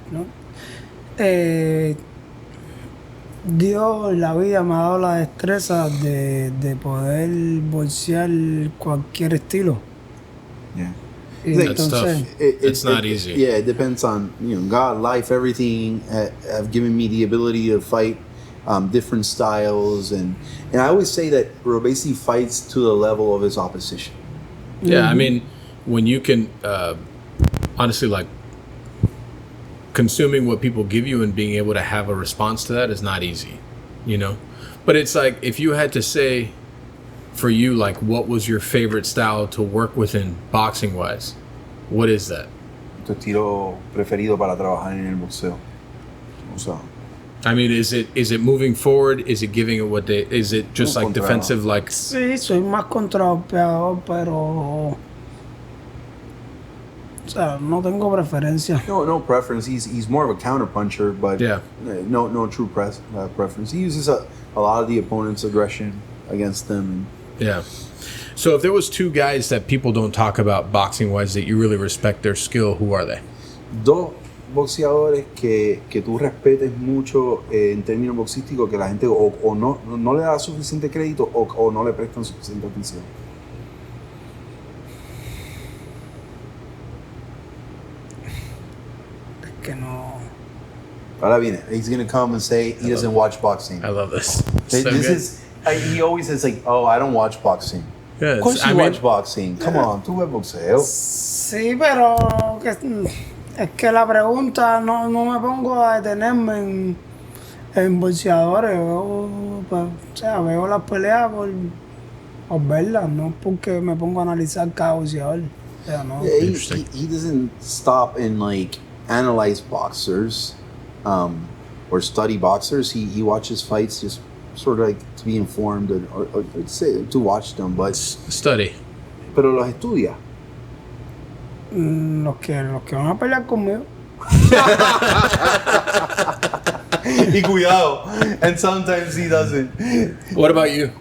Dios en la vida me ha dado la destreza de poder boxear cualquier estilo. Yeah. That's tough. It's not easy. Yeah, it depends on God, life, everything have given me the ability to fight different styles, and I always say that Robeisy fights to the level of his opposition. Yeah, I mean, when you can honestly like consuming what people give you and being able to have a response to that is not easy, But it's like, if you had to say for you, like, what was your favorite style to work within boxing wise, what is that? Tu estilo preferido para trabajar en el boxeo. I mean, is it moving forward? Is it giving it is it just like defensive, like? Sí, soy más contrapeador, pero o sea, no tengo preferencia. No preference. He's more of a counter puncher, but no true preference. He uses a lot of the opponent's aggression against them. Yeah. So if there was two guys that people don't talk about boxing wise that you really respect their skill, who are they? Dos boxeadores que tú respetes mucho en términos boxísticos, que la gente o no le da suficiente crédito o no le prestan suficiente atención. Que no. Ahora viene. He's gonna come and say he doesn't watch boxing. I love this. He always says like, oh, I don't watch boxing. Yeah, of course you watch boxing. Come on, tú ves boxeo. Sí, pero es que la pregunta no me pongo a detenerme en boxeadores. Veo las peleas por verlas, no porque me pongo a analizar cada boxeador. No. He doesn't stop and like analyze boxers or study boxers. He watches fights just sort of like to be informed or say to watch them, but study. Pero los estudia. Los que van a pelear conmigo. Y cuidado. And sometimes he doesn't. What about you?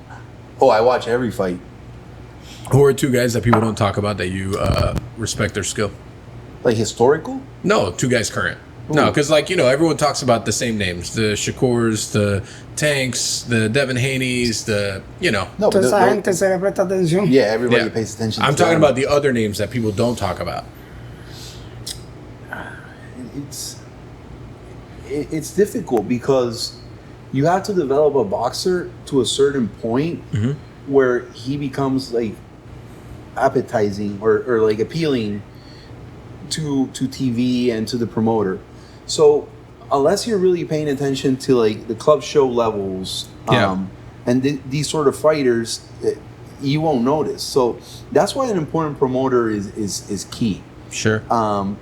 Oh, I watch every fight. Who are two guys that people don't talk about that you respect their skill? Like historical? No, two guys current. Ooh. No, because like, you know, everyone talks about the same names. The Shakurs, the Tanks, the Devin Haney's, the, you know. No, but esa gente se le presta atención. Yeah, everybody pays attention I'm talking about the other names that people don't talk about. It's difficult because you have to develop a boxer to a certain point where he becomes like appetizing or like appealing to TV and to the promoter. So unless you're really paying attention to like the club show levels and these sort of fighters, you won't notice. So that's why an important promoter is key. Sure.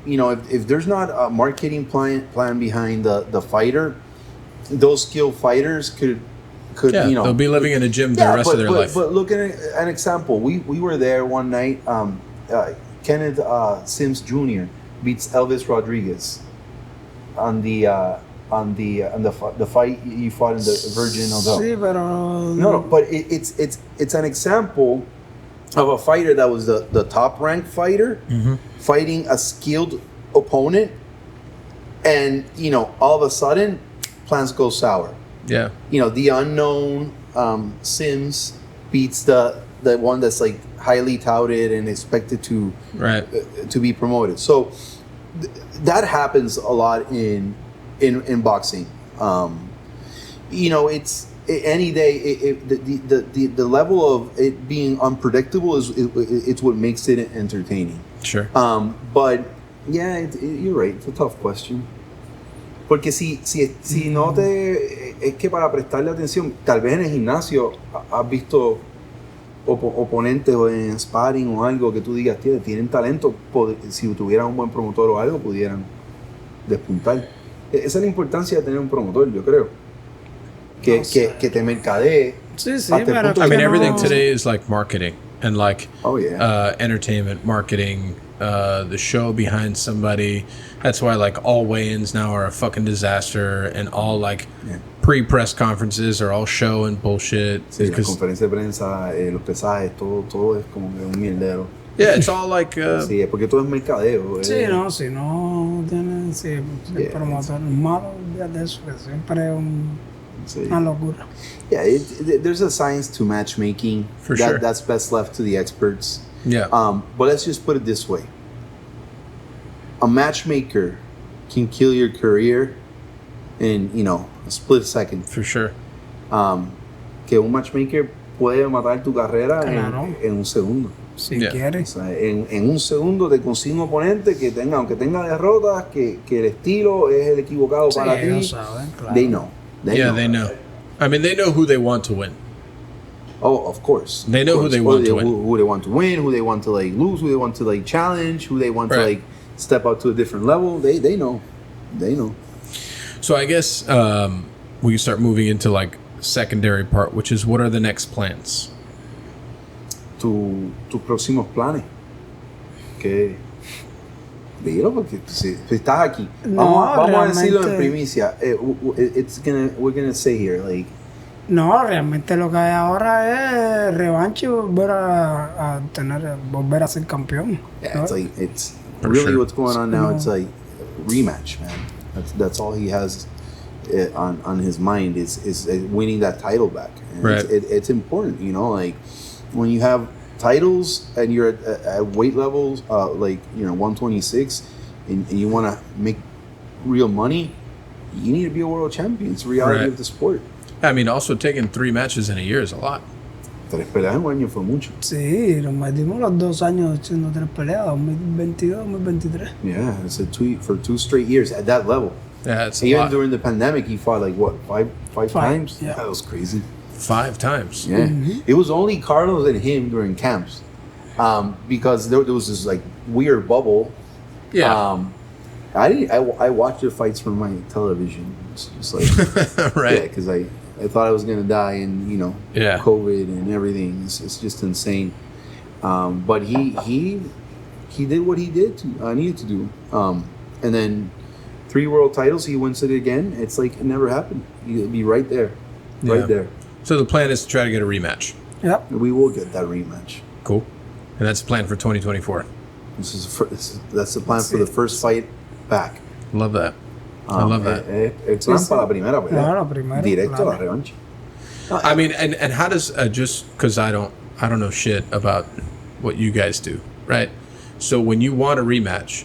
You know, if there's not a marketing plan behind the fighter, those skilled fighters could you know, they'll be living in a gym the rest of their life. But look at an example. We were there one night. Kenneth Sims Jr. beats Elvis Rodriguez on the fight you fought in the Virgin Hotel. Sí, pero no, but it's an example of a fighter that was the top ranked fighter fighting a skilled opponent, and you know, all of a sudden plans go sour. Yeah, you know, the unknown Sims beats the one that's like highly touted and expected to be promoted. So that happens a lot in boxing. You know, it's any day. The level of it being unpredictable it's what makes it entertaining. Sure. But yeah, you're right. It's a tough question. Porque si no te es que para prestarle atención, tal vez en el gimnasio has visto oponentes o en sparring o algo que tú digas tienen talento, si tuvieran un buen promotor o algo pudieran despuntar. Esa es la importancia de tener un promotor, yo creo. Que te mercadee. Sí, pero I mean, everything today is like marketing and like entertainment marketing. The show behind somebody. That's why like all weigh-ins now are a fucking disaster, and all like pre-press conferences are all show and bullshit. Sí, la conferencia de prensa, los pesajes, todo es como un mierdero. Yeah, it's all like. Sí, es porque todo es mercadeo. Sí, no, si no tienen el promotor malo de eso, que siempre es una locura. Yeah, there's a science to matchmaking. For sure. That's best left to the experts. Yeah. But let's just put it this way. A matchmaker can kill your career in, you know, a split second. For sure. Que un matchmaker puede matar tu carrera en un segundo. Si quieres. O sea, en un segundo te consigue un oponente que tenga, aunque tenga derrotas, que el estilo es el equivocado para ti. Saben, claro. They know. They know. I mean, they know who they want to win. Oh, of course. They know who they want to win. Who they want to win, who they want to like lose, who they want to like challenge, who they want to like step up to a different level. They know. They know. So I guess we can start moving into like secondary part, which is what are the next plans? Tus próximos planes. Que dilo porque si estás aquí. Vamos a decirlo en primicia. We're gonna say here like. No, realmente lo que hay ahora es revancha y volver a ser campeón. Yeah, it's really what's going on now. It's like rematch, man. That's all he has on his mind is winning that title back. And it's important, you know, like when you have titles and you're at weight levels like, you know, 126 and you want to make real money, you need to be a world champion. It's the reality of the sport. I mean, also taking 3 matches in a year is a lot. 3 peleas en un año fue mucho. Sí, nos metimos los 2 años haciendo 3 peleas, 2022, 2023. Yeah, it's a tweet for 2 straight years at that level. Yeah, it's even a lot. During the pandemic, he fought like what, five times? Yeah. That was crazy. 5 times. Yeah, It was only Carlos and him during camps, because there was this like weird bubble. Yeah. I watched the fights from my television. It's just like right. Yeah, because I thought I was gonna die, and you know, COVID and everything. It's just insane. But he did what he needed to do. And then 3 world titles, he wins it again. It's like it never happened. He'll be right there, right there. So the plan is to try to get a rematch. Yep. We will get that rematch. Cool. And that's the plan for 2024. That's the plan for the first fight back. Love that. I love that. El plan para la primera pelea. Claro, primero. Directo a la revancha. I mean, and how does just because I don't know shit about what you guys do, right? So when you want a rematch,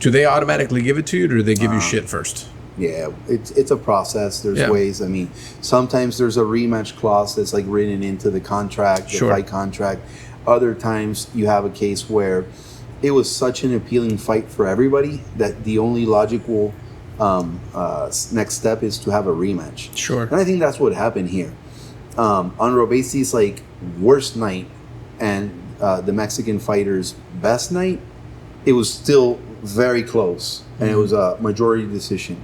do they automatically give it to you, or do they give you shit first? Yeah, it's a process. There's ways. I mean, sometimes there's a rematch clause that's like written into the contract, the fight contract. Other times you have a case where it was such an appealing fight for everybody that the only logical next step is to have a rematch. Sure. And I think that's what happened here. On Robeisy's like worst night and the Mexican fighter's best night, it was still very close, and it was a majority decision.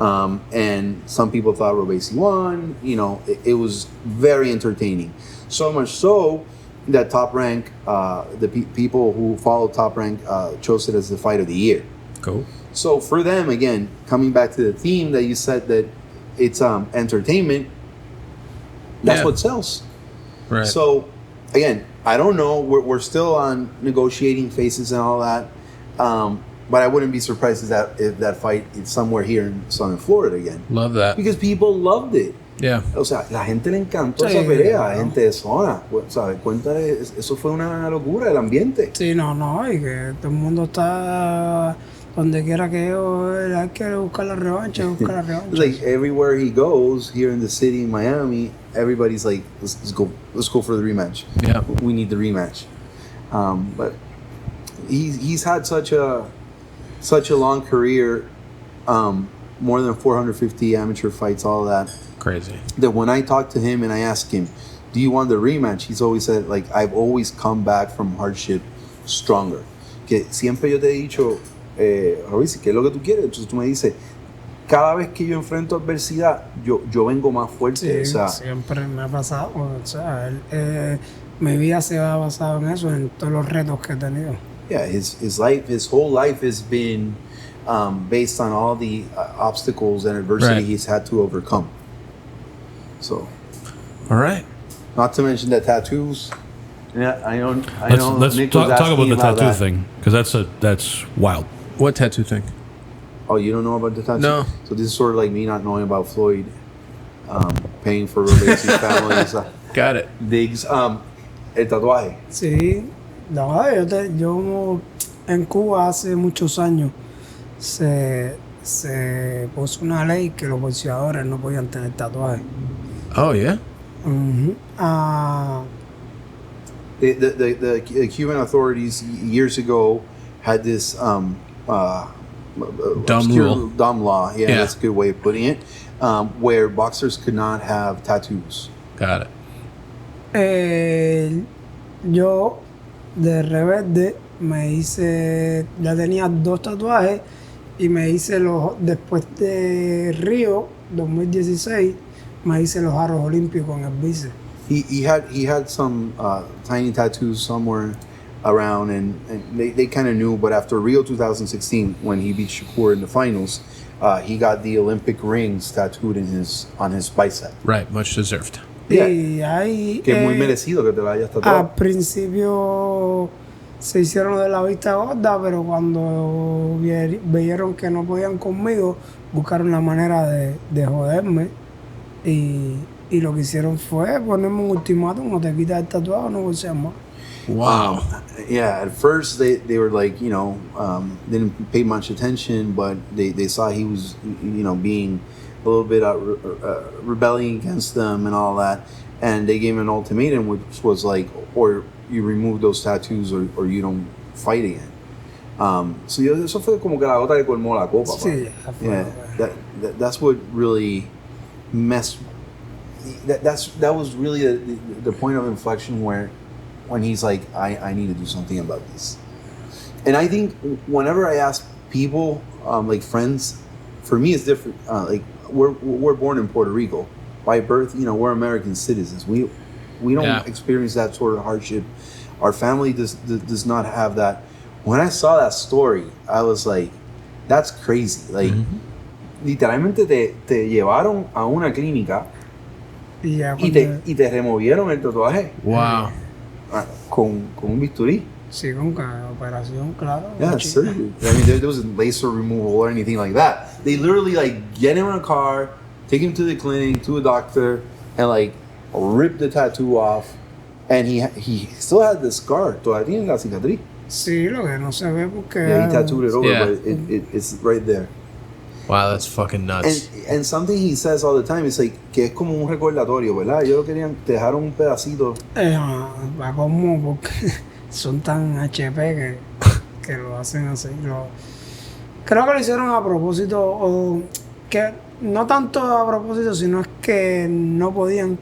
And some people thought Robeisy won. You know, it was very entertaining. So much so that Top Rank, the people who follow Top Rank, chose it as the fight of the year. Cool. So for them, again, coming back to the theme that you said that it's entertainment, that's what sells. Right. So again, I don't know. We're still on negotiating phases and all that. But I wouldn't be surprised if that fight is somewhere here in Southern Florida again. Love that. Because people loved it. Yeah. O sea, la gente le encantó esa pelea, la gente de zona. ¿Sabes? Cuéntale, eso fue una locura, el ambiente. Sí, no, y que todo el mundo está donde quiera que yo, hay que buscar la revancha, It's like everywhere he goes here in the city in Miami, everybody's like, let's go for the rematch. Yeah. We need the rematch. But he's had such a long career, more than 450 amateur fights, all that. Crazy. That when I talk to him and I ask him, do you want the rematch? He's always said, like, I've always come back from hardship stronger. Que siempre yo te he dicho, Robeisy, ¿qué es lo que tú quieres? Entonces tú me dices, cada vez que yo enfrento adversidad, yo vengo más fuerte. Sí, o sea, siempre me ha pasado. O sea, mi vida se ha basado en eso, en todos los retos que he tenido. Yeah, his whole life has been based on all the obstacles and adversity he's had to overcome. So, all right. Not to mention the tattoos. Yeah, I know. Let's Nick talk was about asking the tattoo that. thing, because that's wild. What tattoo thing? Oh, you don't know about the tattoo? No. So this is sort of like me not knowing about Floyd paying for Robeisy's family's Got it. digs. El tatuaje. Sí, no, yo en Cuba hace muchos años se puso una ley que los boxeadores no podían tener tatuajes. Oh, yeah? The Cuban authorities years ago had this dumb law. Yeah, that's a good way of putting it. Where boxers could not have tattoos. Got it. Yo de rebelde me hice, ya tenía 2 tatuajes y me hice después de Río 2016 me hice los aros olímpicos en el bíceps. He had some tiny tattoos somewhere around, and they kind of knew. But after Rio 2016, when he beat Shakur in the finals, he got the Olympic rings tattooed on his bicep. Right, much deserved. Yeah. Y ahí, que es muy merecido que te lo hayas tatuado. Al principio se hicieron de la vista gorda, pero cuando vieron que no podían conmigo, buscaron la manera de joderme. Y lo que hicieron fue ponerme un ultimátum: o te quitas el tatuado o no bolseas más. Wow. Yeah, at first they were like, didn't pay much attention, but they saw he was, being a little bit rebelling against them and all that, and they gave him an ultimatum, which was like, or you remove those tattoos or you don't fight again. So eso fue como que la gota que colmó la copa. Sí, yeah, that's what really messed. That was really the point of inflection when he's like, I need to do something about this. And I think whenever I ask people, like friends, for me it's different. Like we're born in Puerto Rico by birth. We're American citizens. We don't experience that sort of hardship. Our family does not have that. When I saw that story, I was like, that's crazy. Like, literalmente te llevaron a una clínica y te removieron el tatuaje. Wow. Con un bisturí. Sí, con operación, claro. Yeah, surgery. I mean, there wasn't laser removal or anything like that. They literally like get him in a car, take him to the clinic, to a doctor, and like rip the tattoo off. And he still had the scar. Todavía tiene la cicatriz. Sí, lo que no se ve porque... Yeah, he tattooed it over, but it's right there. Wow, that's fucking nuts. And something he says all the time is like que es como un recordatorio, ¿verdad? Ellos lo querían, te dejaron un pedacito. Va como porque son tan HP que lo hacen así. Creo que lo hicieron a propósito, o que no tanto a propósito, sino es que no podían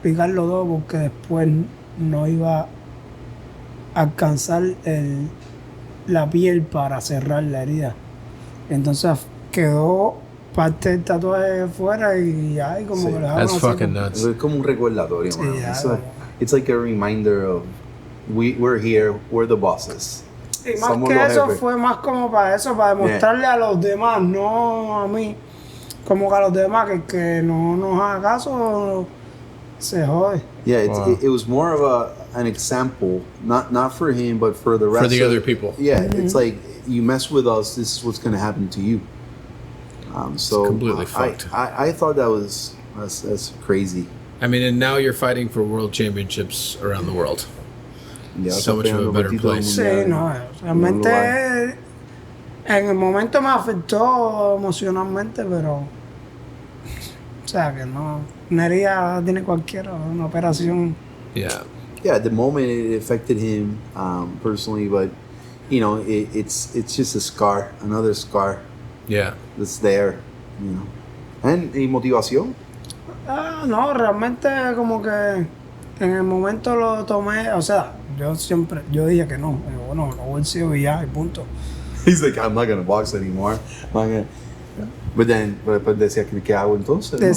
picarlo todo porque después no iba a alcanzar la piel para cerrar la herida. Entonces quedó parte del tatuaje fuera y ya, y como que lo dejaron That's así fucking nuts. Es como un recordatorio, Sí, man. ya, It's like a reminder of we're here, we're the bosses. Y más Somos que los eso jefes. fue más como para eso, para demostrarle a los demás, no a mí, como que a los demás que no nos haga caso se jode. Yeah, it was more of an example, not for him, but for the rest For the of other people. Yeah, it's like you mess with us, this is what's going to happen to you. So It's completely fucked. I thought that's crazy. I mean, and now you're fighting for world championships around the world. Yeah, So much of a better place. Sí, no, realmente en el momento me afectó emocionalmente, pero o sea que no, una herida tiene cualquiera, una operación. Yeah. Yeah, at the moment it affected him personally, but you know, it's just a scar, another scar Yeah. that's there, you know. And motivación. No, realmente como que en el momento lo tomé, o sea, yo dije que no, bueno, lo bolseo y ya, y punto. He's like, I'm not gonna box anymore. But then, but decía que ¿qué hago entonces? ¿no?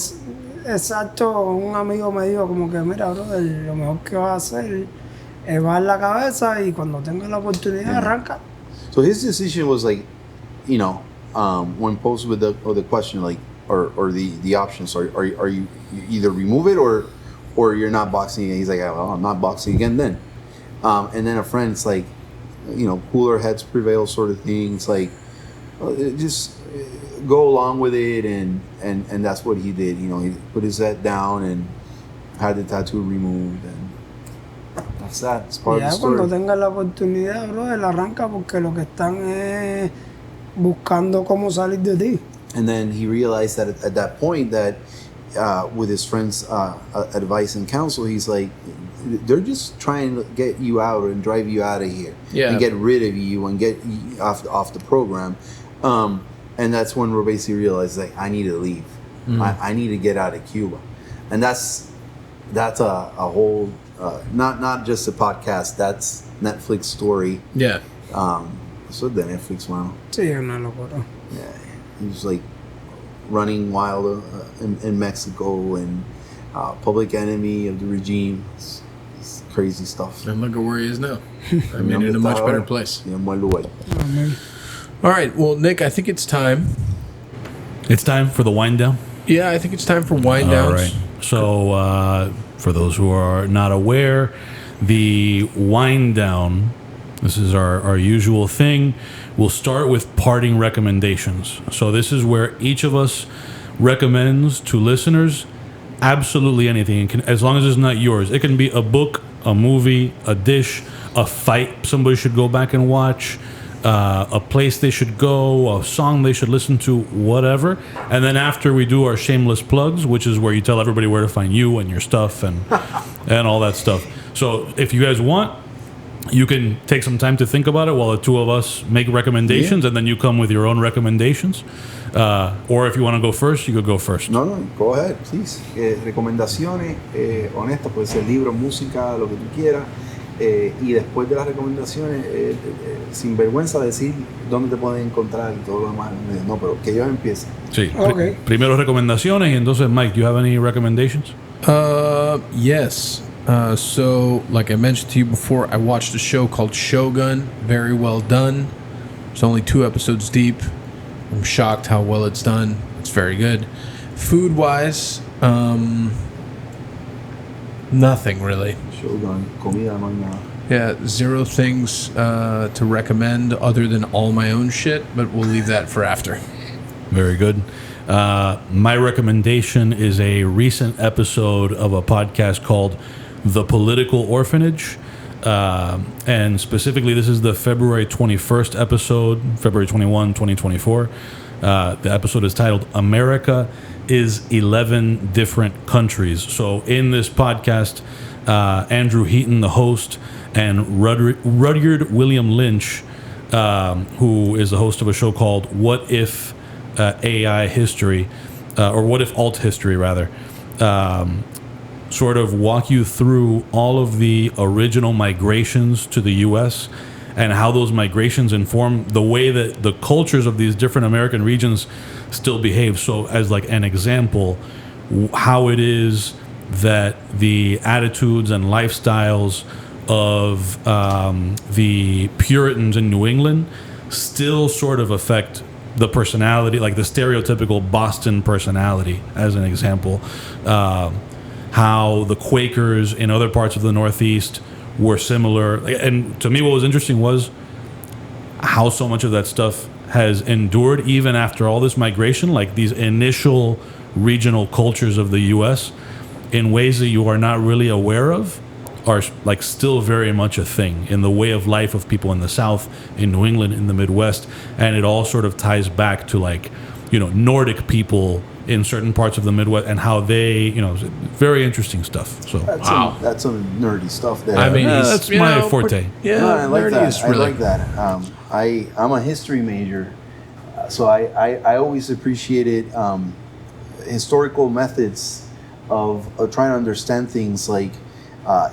Exacto, un amigo me dijo como que mira, brother, lo mejor que vas a hacer es bajar la cabeza y cuando tengas la oportunidad arranca. So his decision was like, you know, when posed with the question like, or the options, are you either remove it or you're not boxing again. He's like, well, I'm not boxing again then. And then a friend's like, you know, cooler heads prevail sort of thing. It's like, just go along with it, and that's what he did. You know, he put his head down and had the tattoo removed, and that's that. It's part of the Ya story. cuando tengas la oportunidad, brother, arranca porque lo que están es buscando cómo salir de ti. And then he realized that at that point that with his friends' advice and counsel, he's like, they're just trying to get you out and drive you out of here, and get rid of you and get you off the program. And that's when Robeisy realized, like, I need to leave. I need to get out of Cuba. And that's a whole not just a podcast. That's Netflix story. Yeah. So the Netflix one. Sí, es una locura. Yeah, he was like running wild in Mexico and public enemy of the regime. It's crazy stuff. And look at where he is now. I mean, in a much better place. Yeah, buen lugar. All right. Well, Nick, I think it's time. It's time for the wind down. Yeah, I think it's time for wind downs. All right. So, for those who are not aware, the wind down, this is our usual thing. We'll start with parting recommendations. So this is where each of us recommends to listeners absolutely anything. It can, as long as it's not yours. It can be a book, a movie, a dish, a fight somebody should go back and watch, a place they should go, a song they should listen to, whatever. And then after we do our shameless plugs, which is where you tell everybody where to find you and your stuff and all that stuff. So if you guys want, you can take some time to think about it while the two of us make recommendations, and then you come with your own recommendations. Or if you want to go first, you could go first. No, go ahead, please. Recomendaciones honestas, puede ser libro, música, lo que tú quieras. Y después de las recomendaciones, sin vergüenza decir dónde te pueden encontrar y todo lo demás. No, pero que yo empiece. Sí. Okay. Primero recomendaciones, y entonces, Mike, do you have any recommendations? Yes. So, like I mentioned to you before, I watched a show called Shogun. Very well done. It's only 2 episodes deep. I'm shocked how well it's done. It's very good. Food-wise, nothing really. Shogun, comida, no hay nada. Yeah, 0 things to recommend other than all my own shit, but we'll leave that for after. Very good. My recommendation is a recent episode of a podcast called The Political Orphanage. And specifically, this is the February 21st episode, February 21, 2024. The episode is titled America is 11 Different Countries. So in this podcast, Andrew Heaton, the host, and Rudyard William Lynch, who is the host of a show called What If AI History, or What If Alt History, rather, sort of walk you through all of the original migrations to the U.S. and how those migrations inform the way that the cultures of these different American regions still behave. So as like an example, how it is that the attitudes and lifestyles of the Puritans in New England still sort of affect the personality, like the stereotypical Boston personality, as an example. How the Quakers in other parts of the Northeast were similar. And to me, what was interesting was how so much of that stuff has endured even after all this migration, like these initial regional cultures of the U.S. in ways that you are not really aware of are like still very much a thing in the way of life of people in the South, in New England, in the Midwest. And it all sort of ties back to like, you know, Nordic people in certain parts of the Midwest and how they, you know, very interesting stuff. So that's some nerdy stuff there. I mean, that's my forte. Yeah, no, I like that. I like that. I'm a history major, so I always appreciated historical methods of trying to understand things. Like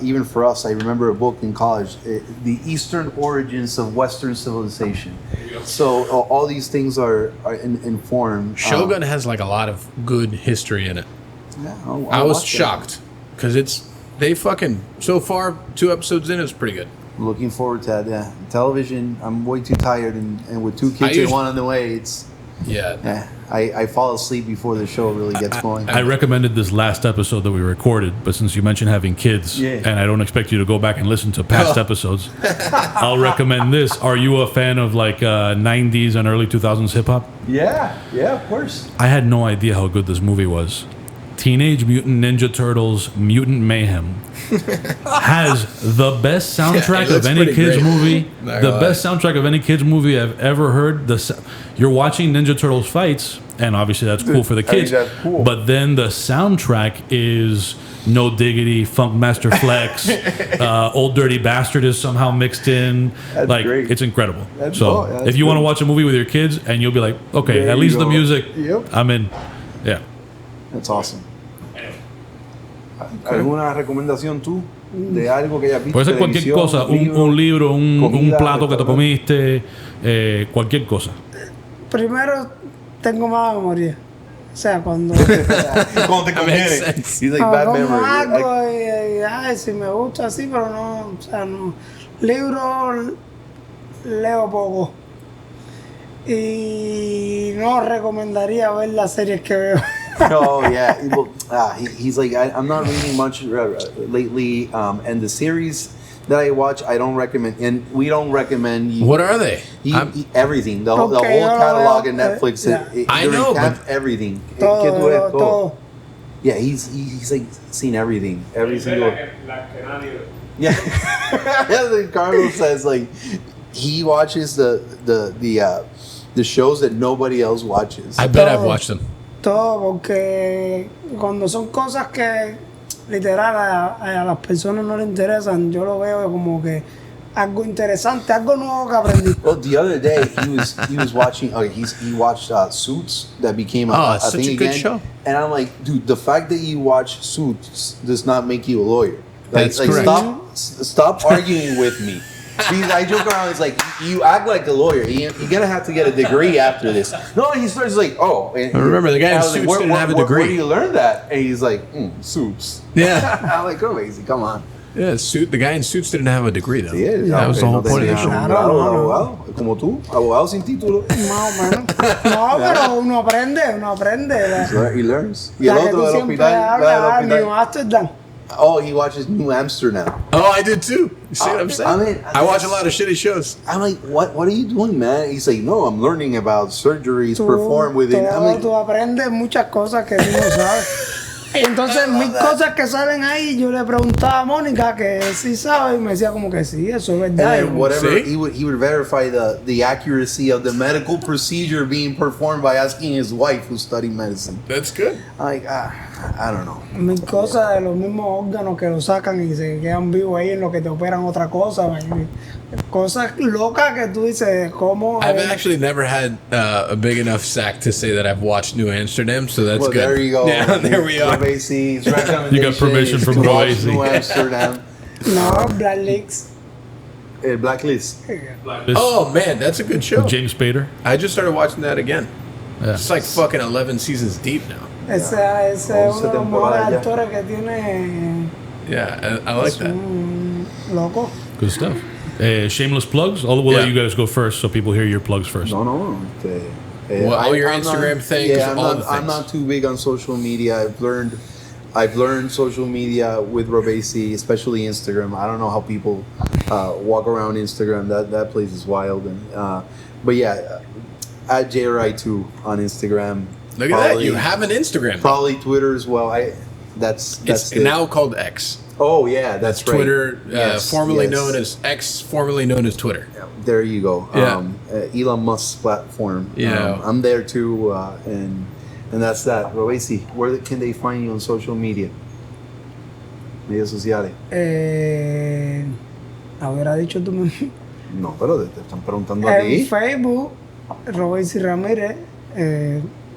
even for us, I remember a book in college, The Eastern Origins of Western Civilization. So all these things are informed. Shogun has like a lot of good history in it. Yeah, I was shocked because so far 2 episodes in, it's pretty good. Looking forward to that. Yeah, television. I'm way too tired, and with 2 kids and 1 on the way, it's I fall asleep before the show really gets going. I recommended this last episode that we recorded, but since you mentioned having kids, and I don't expect you to go back and listen to past episodes, I'll recommend this. Are you a fan of like 90s and early 2000s hip hop? Yeah, of course. I had no idea how good this movie was. Teenage Mutant Ninja Turtles Mutant Mayhem has the best soundtrack of any kids movie. The best soundtrack of any kids movie I've ever heard. You're watching Ninja Turtles fights, and obviously that's cool for the kids. I mean, that's cool. But then the soundtrack is No Diggity, Funkmaster Flex, Old Dirty Bastard is somehow mixed in. That's like great. It's incredible. That's if you want to watch a movie with your kids, and you'll be like, okay, there at least the music, Yep. I'm in. Yeah. That's awesome. ¿Alguna recomendación tú de algo que hayas visto? Puede ser cualquier cosa, un libro, un plato que te comiste, cualquier cosa. Primero, tengo mala memoria. O sea, cuando Cuando te conviene. He's like bad como memory. algo y ay, si me gusta así, pero no, o sea, no. Libros leo poco. Y no recomendaría ver las series que veo. Oh yeah, he's like I'm not reading much lately, and the series that I watch I don't recommend, and we don't recommend. What are they? Everything, the whole catalog in Netflix. I know, but everything. Todo. Yeah, he's like seen everything, every single. Yeah, yeah. Carlos says like he watches the shows that nobody else watches. I bet I've watched them. Todo, porque cuando son cosas que literal a las personas no les interesan, yo lo veo como que algo interesante, algo nuevo que aprendí. Well, the other day he was watching. He watched Suits that became a such thing a good again. show. And I'm like, dude, the fact that you watch Suits does not make you a lawyer. That's correct. Stop arguing with me. Because I joke around. It's like you act like a lawyer. You're gonna have to get a degree after this. No, he starts like, and remember the guy in Suits didn't have a degree. Where do you learn that? And he's like, Suits. Yeah. I'm like, Robeisy, come on. Yeah, the guy in Suits didn't have a degree though. Sí, that was the whole point of the show. Abogado, como tú, abogado sin título. Más o menos. No, pero uno aprende. He learns. Y La el que otro tú del siempre hospital. hablas, mi Amsterdam. Oh, he watches New Amsterdam. Oh, I did too. You see what I'm saying? I mean, I watch a lot of shitty shows. I'm like, what are you doing, man? He's like, no, I'm learning about surgeries performed within. I'm like, tú aprendes muchas cosas que tú no sabes. Entonces, mis cosas que salen ahí, yo le preguntaba a Mónica que sí sabe y me decía como que sí, eso es verdad. and then whatever he would verify the accuracy of the medical procedure being performed by asking his wife who studied medicine. That's good. Like, I don't know. Mis cosas de los mismos órganos que lo sacan y se quedan vivos ahí en lo que te operan otra cosa. Cosas locas que tú dices, ¿cómo? I've actually never had a big enough sack to say that I've watched New Amsterdam, so that's good. There you go. Yeah, there we are. Robeisy's You got permission from to watch Robeisy. New Amsterdam. No, Black Leaks. Blacklist. This- Oh man, that's a good show. James Spader. I just started watching that again. Yeah. It's like fucking 11 seasons deep now. Ese es uno de los mejores actores que tiene. Yeah, I like that. Loco. Good stuff. Shameless plugs. We'll let you guys go first, so people hear your plugs first. No. Well, all your Instagram things, Yeah, all the things. I'm not too big on social media. I've learned social media with Robeisy, especially Instagram. I don't know how people walk around Instagram. That place is wild. But yeah, at JRI2 on Instagram. Look at that! You have an Instagram. Probably Twitter as well. That's It's now called X. Oh yeah, that's right. Twitter, Yes, formerly yes. known as X, formerly known as Twitter. There you go. Yeah. Elon Musk's platform. Yeah. I'm there too, and that's that. Robeisy, where can they find you on social media? Medios sociales. Hubiera dicho tú mismo. No, pero te están preguntando a En ti. Facebook, Robeisy Ramírez.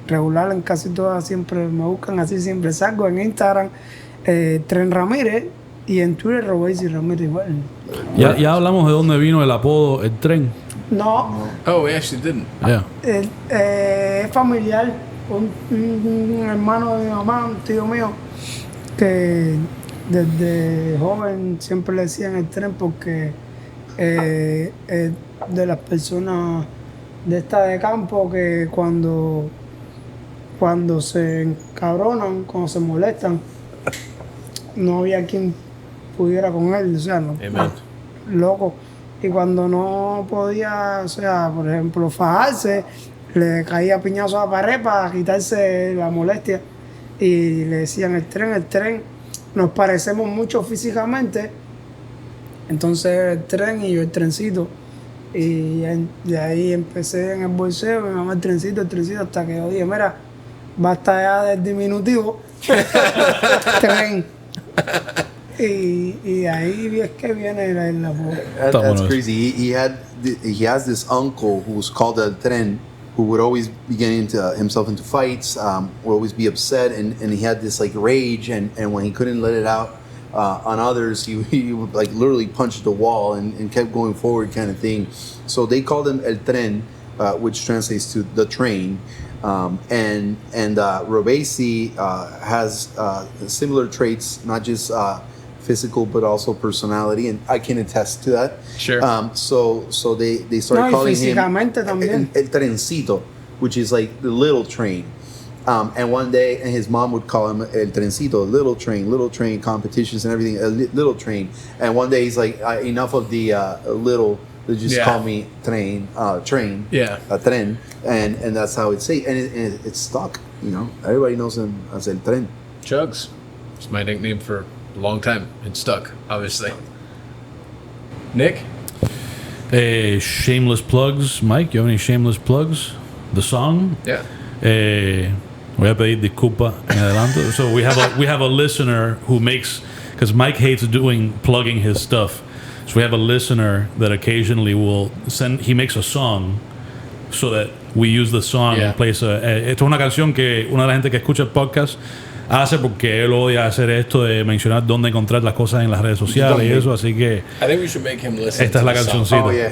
Regular en casi todas, siempre me buscan así, siempre salgo. En Instagram, Tren Remírez. Y en Twitter, Robeisy Ramírez igual. Ya hablamos de dónde vino el apodo El Tren. No, Oh, we actually didn't. Yeah. es familiar. Un hermano de mi mamá, un tío mío, que desde joven siempre le decían el tren porque es de las personas de esta de campo que cuando se encabronan, cuando se molestan, no había quien pudiera con él, o sea, no, Amen. loco. Y cuando no podía, o sea, por ejemplo, fajarse, le caía piñazo a la pared para quitarse la molestia. Y le decían el tren, nos parecemos mucho físicamente. Entonces el tren y yo el trencito. Y de ahí empecé en el bolseo, mi mamá el trencito, hasta que yo dije, mira, basta ya del diminutivo. Tren. Y ahí es que viene la voz. That's crazy. He has this uncle who was called El Tren, who would always be getting himself into fights, would always be upset, and he had this like rage, and when he couldn't let it out on others, he would like literally punch the wall and kept going forward, kind of thing. So they called him El Tren, which translates to the train. And Robeisy has similar traits, not just physical but also personality, and I can attest to that. Sure. So they started calling him también. El Trencito, which is like the little train. And one day, and his mom would call him El Trencito, little train competitions and everything, little train. And one day he's like, enough of the little. They just call me train, Yeah. Tren, and that's how it's say, and it's stuck. You know, everybody knows him as El Tren. Chugs. It's my nickname for a long time. It's stuck, obviously. Nick? Shameless plugs. Mike, you have any shameless plugs? The song? Yeah. Voy a pedir disculpa en adelante. So we have a listener who makes, because Mike hates plugging his stuff. So we have a listener that occasionally will he makes a song so that we use the song in place of... Esto es una canción que una de la gente que escucha el podcast hace porque él odia hacer esto de mencionar dónde encontrar las cosas en las redes sociales y eso, así que... I think we should make him listen esta es la cancioncita. Oh, yeah,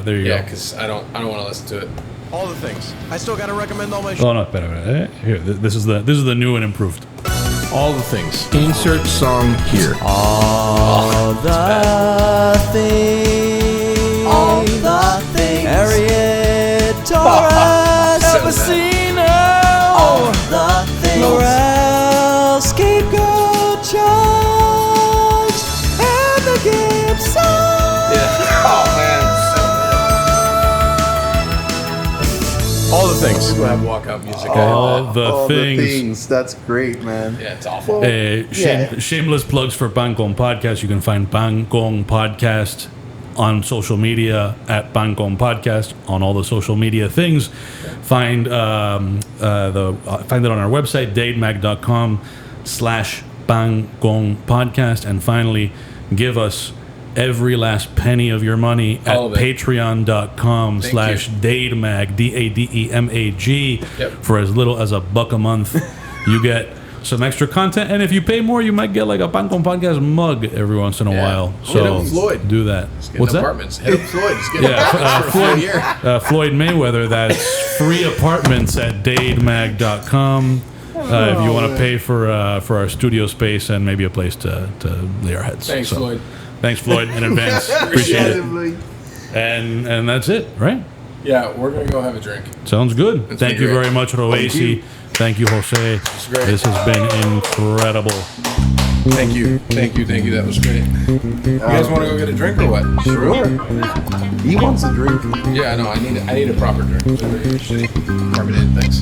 there you go. Yeah, go. because I don't want to listen to it. All the things. I still got to recommend all my Oh, no, espera. Here, this is the new and improved. all the things. Insert song here. All the things. Harriet, Taurus, Epiceno. All the things. Laurel, Scapegoat, Chug. All the things. We'll have walkout music. All the things. things. That's great, man. Yeah, it's awful. Shameless plugs for Bangkong Podcast. You can find Bangkong Podcast on social media at Bangkong Podcast on all the social media things. Find it on our website, dademag.com/Bangkong Podcast. And finally, give us every last penny of your money at patreon.com/dademag, DADEMAG. For as little as $1 a month. You get some extra content, and if you pay more, you might get like a Bangkong Podcast mug every once in a while. So Floyd. do that. What's apartments? Hit up Floyd. He's getting apartments for a full year. Floyd Mayweather. That's free apartments at dademag.com. If you want to pay for our studio space and maybe a place to lay our heads. Thanks, Floyd. Thanks, Floyd, in advance. Appreciate it. And that's it, right? Yeah, we're going to go have a drink. Sounds good. Thank you very much, Robeisy. Thank you, Jose. This has been incredible. Thank you. That was great. You guys want to go get a drink or what? Sure. He wants a drink. Yeah, no, I need a proper drink. Carbonated, thanks.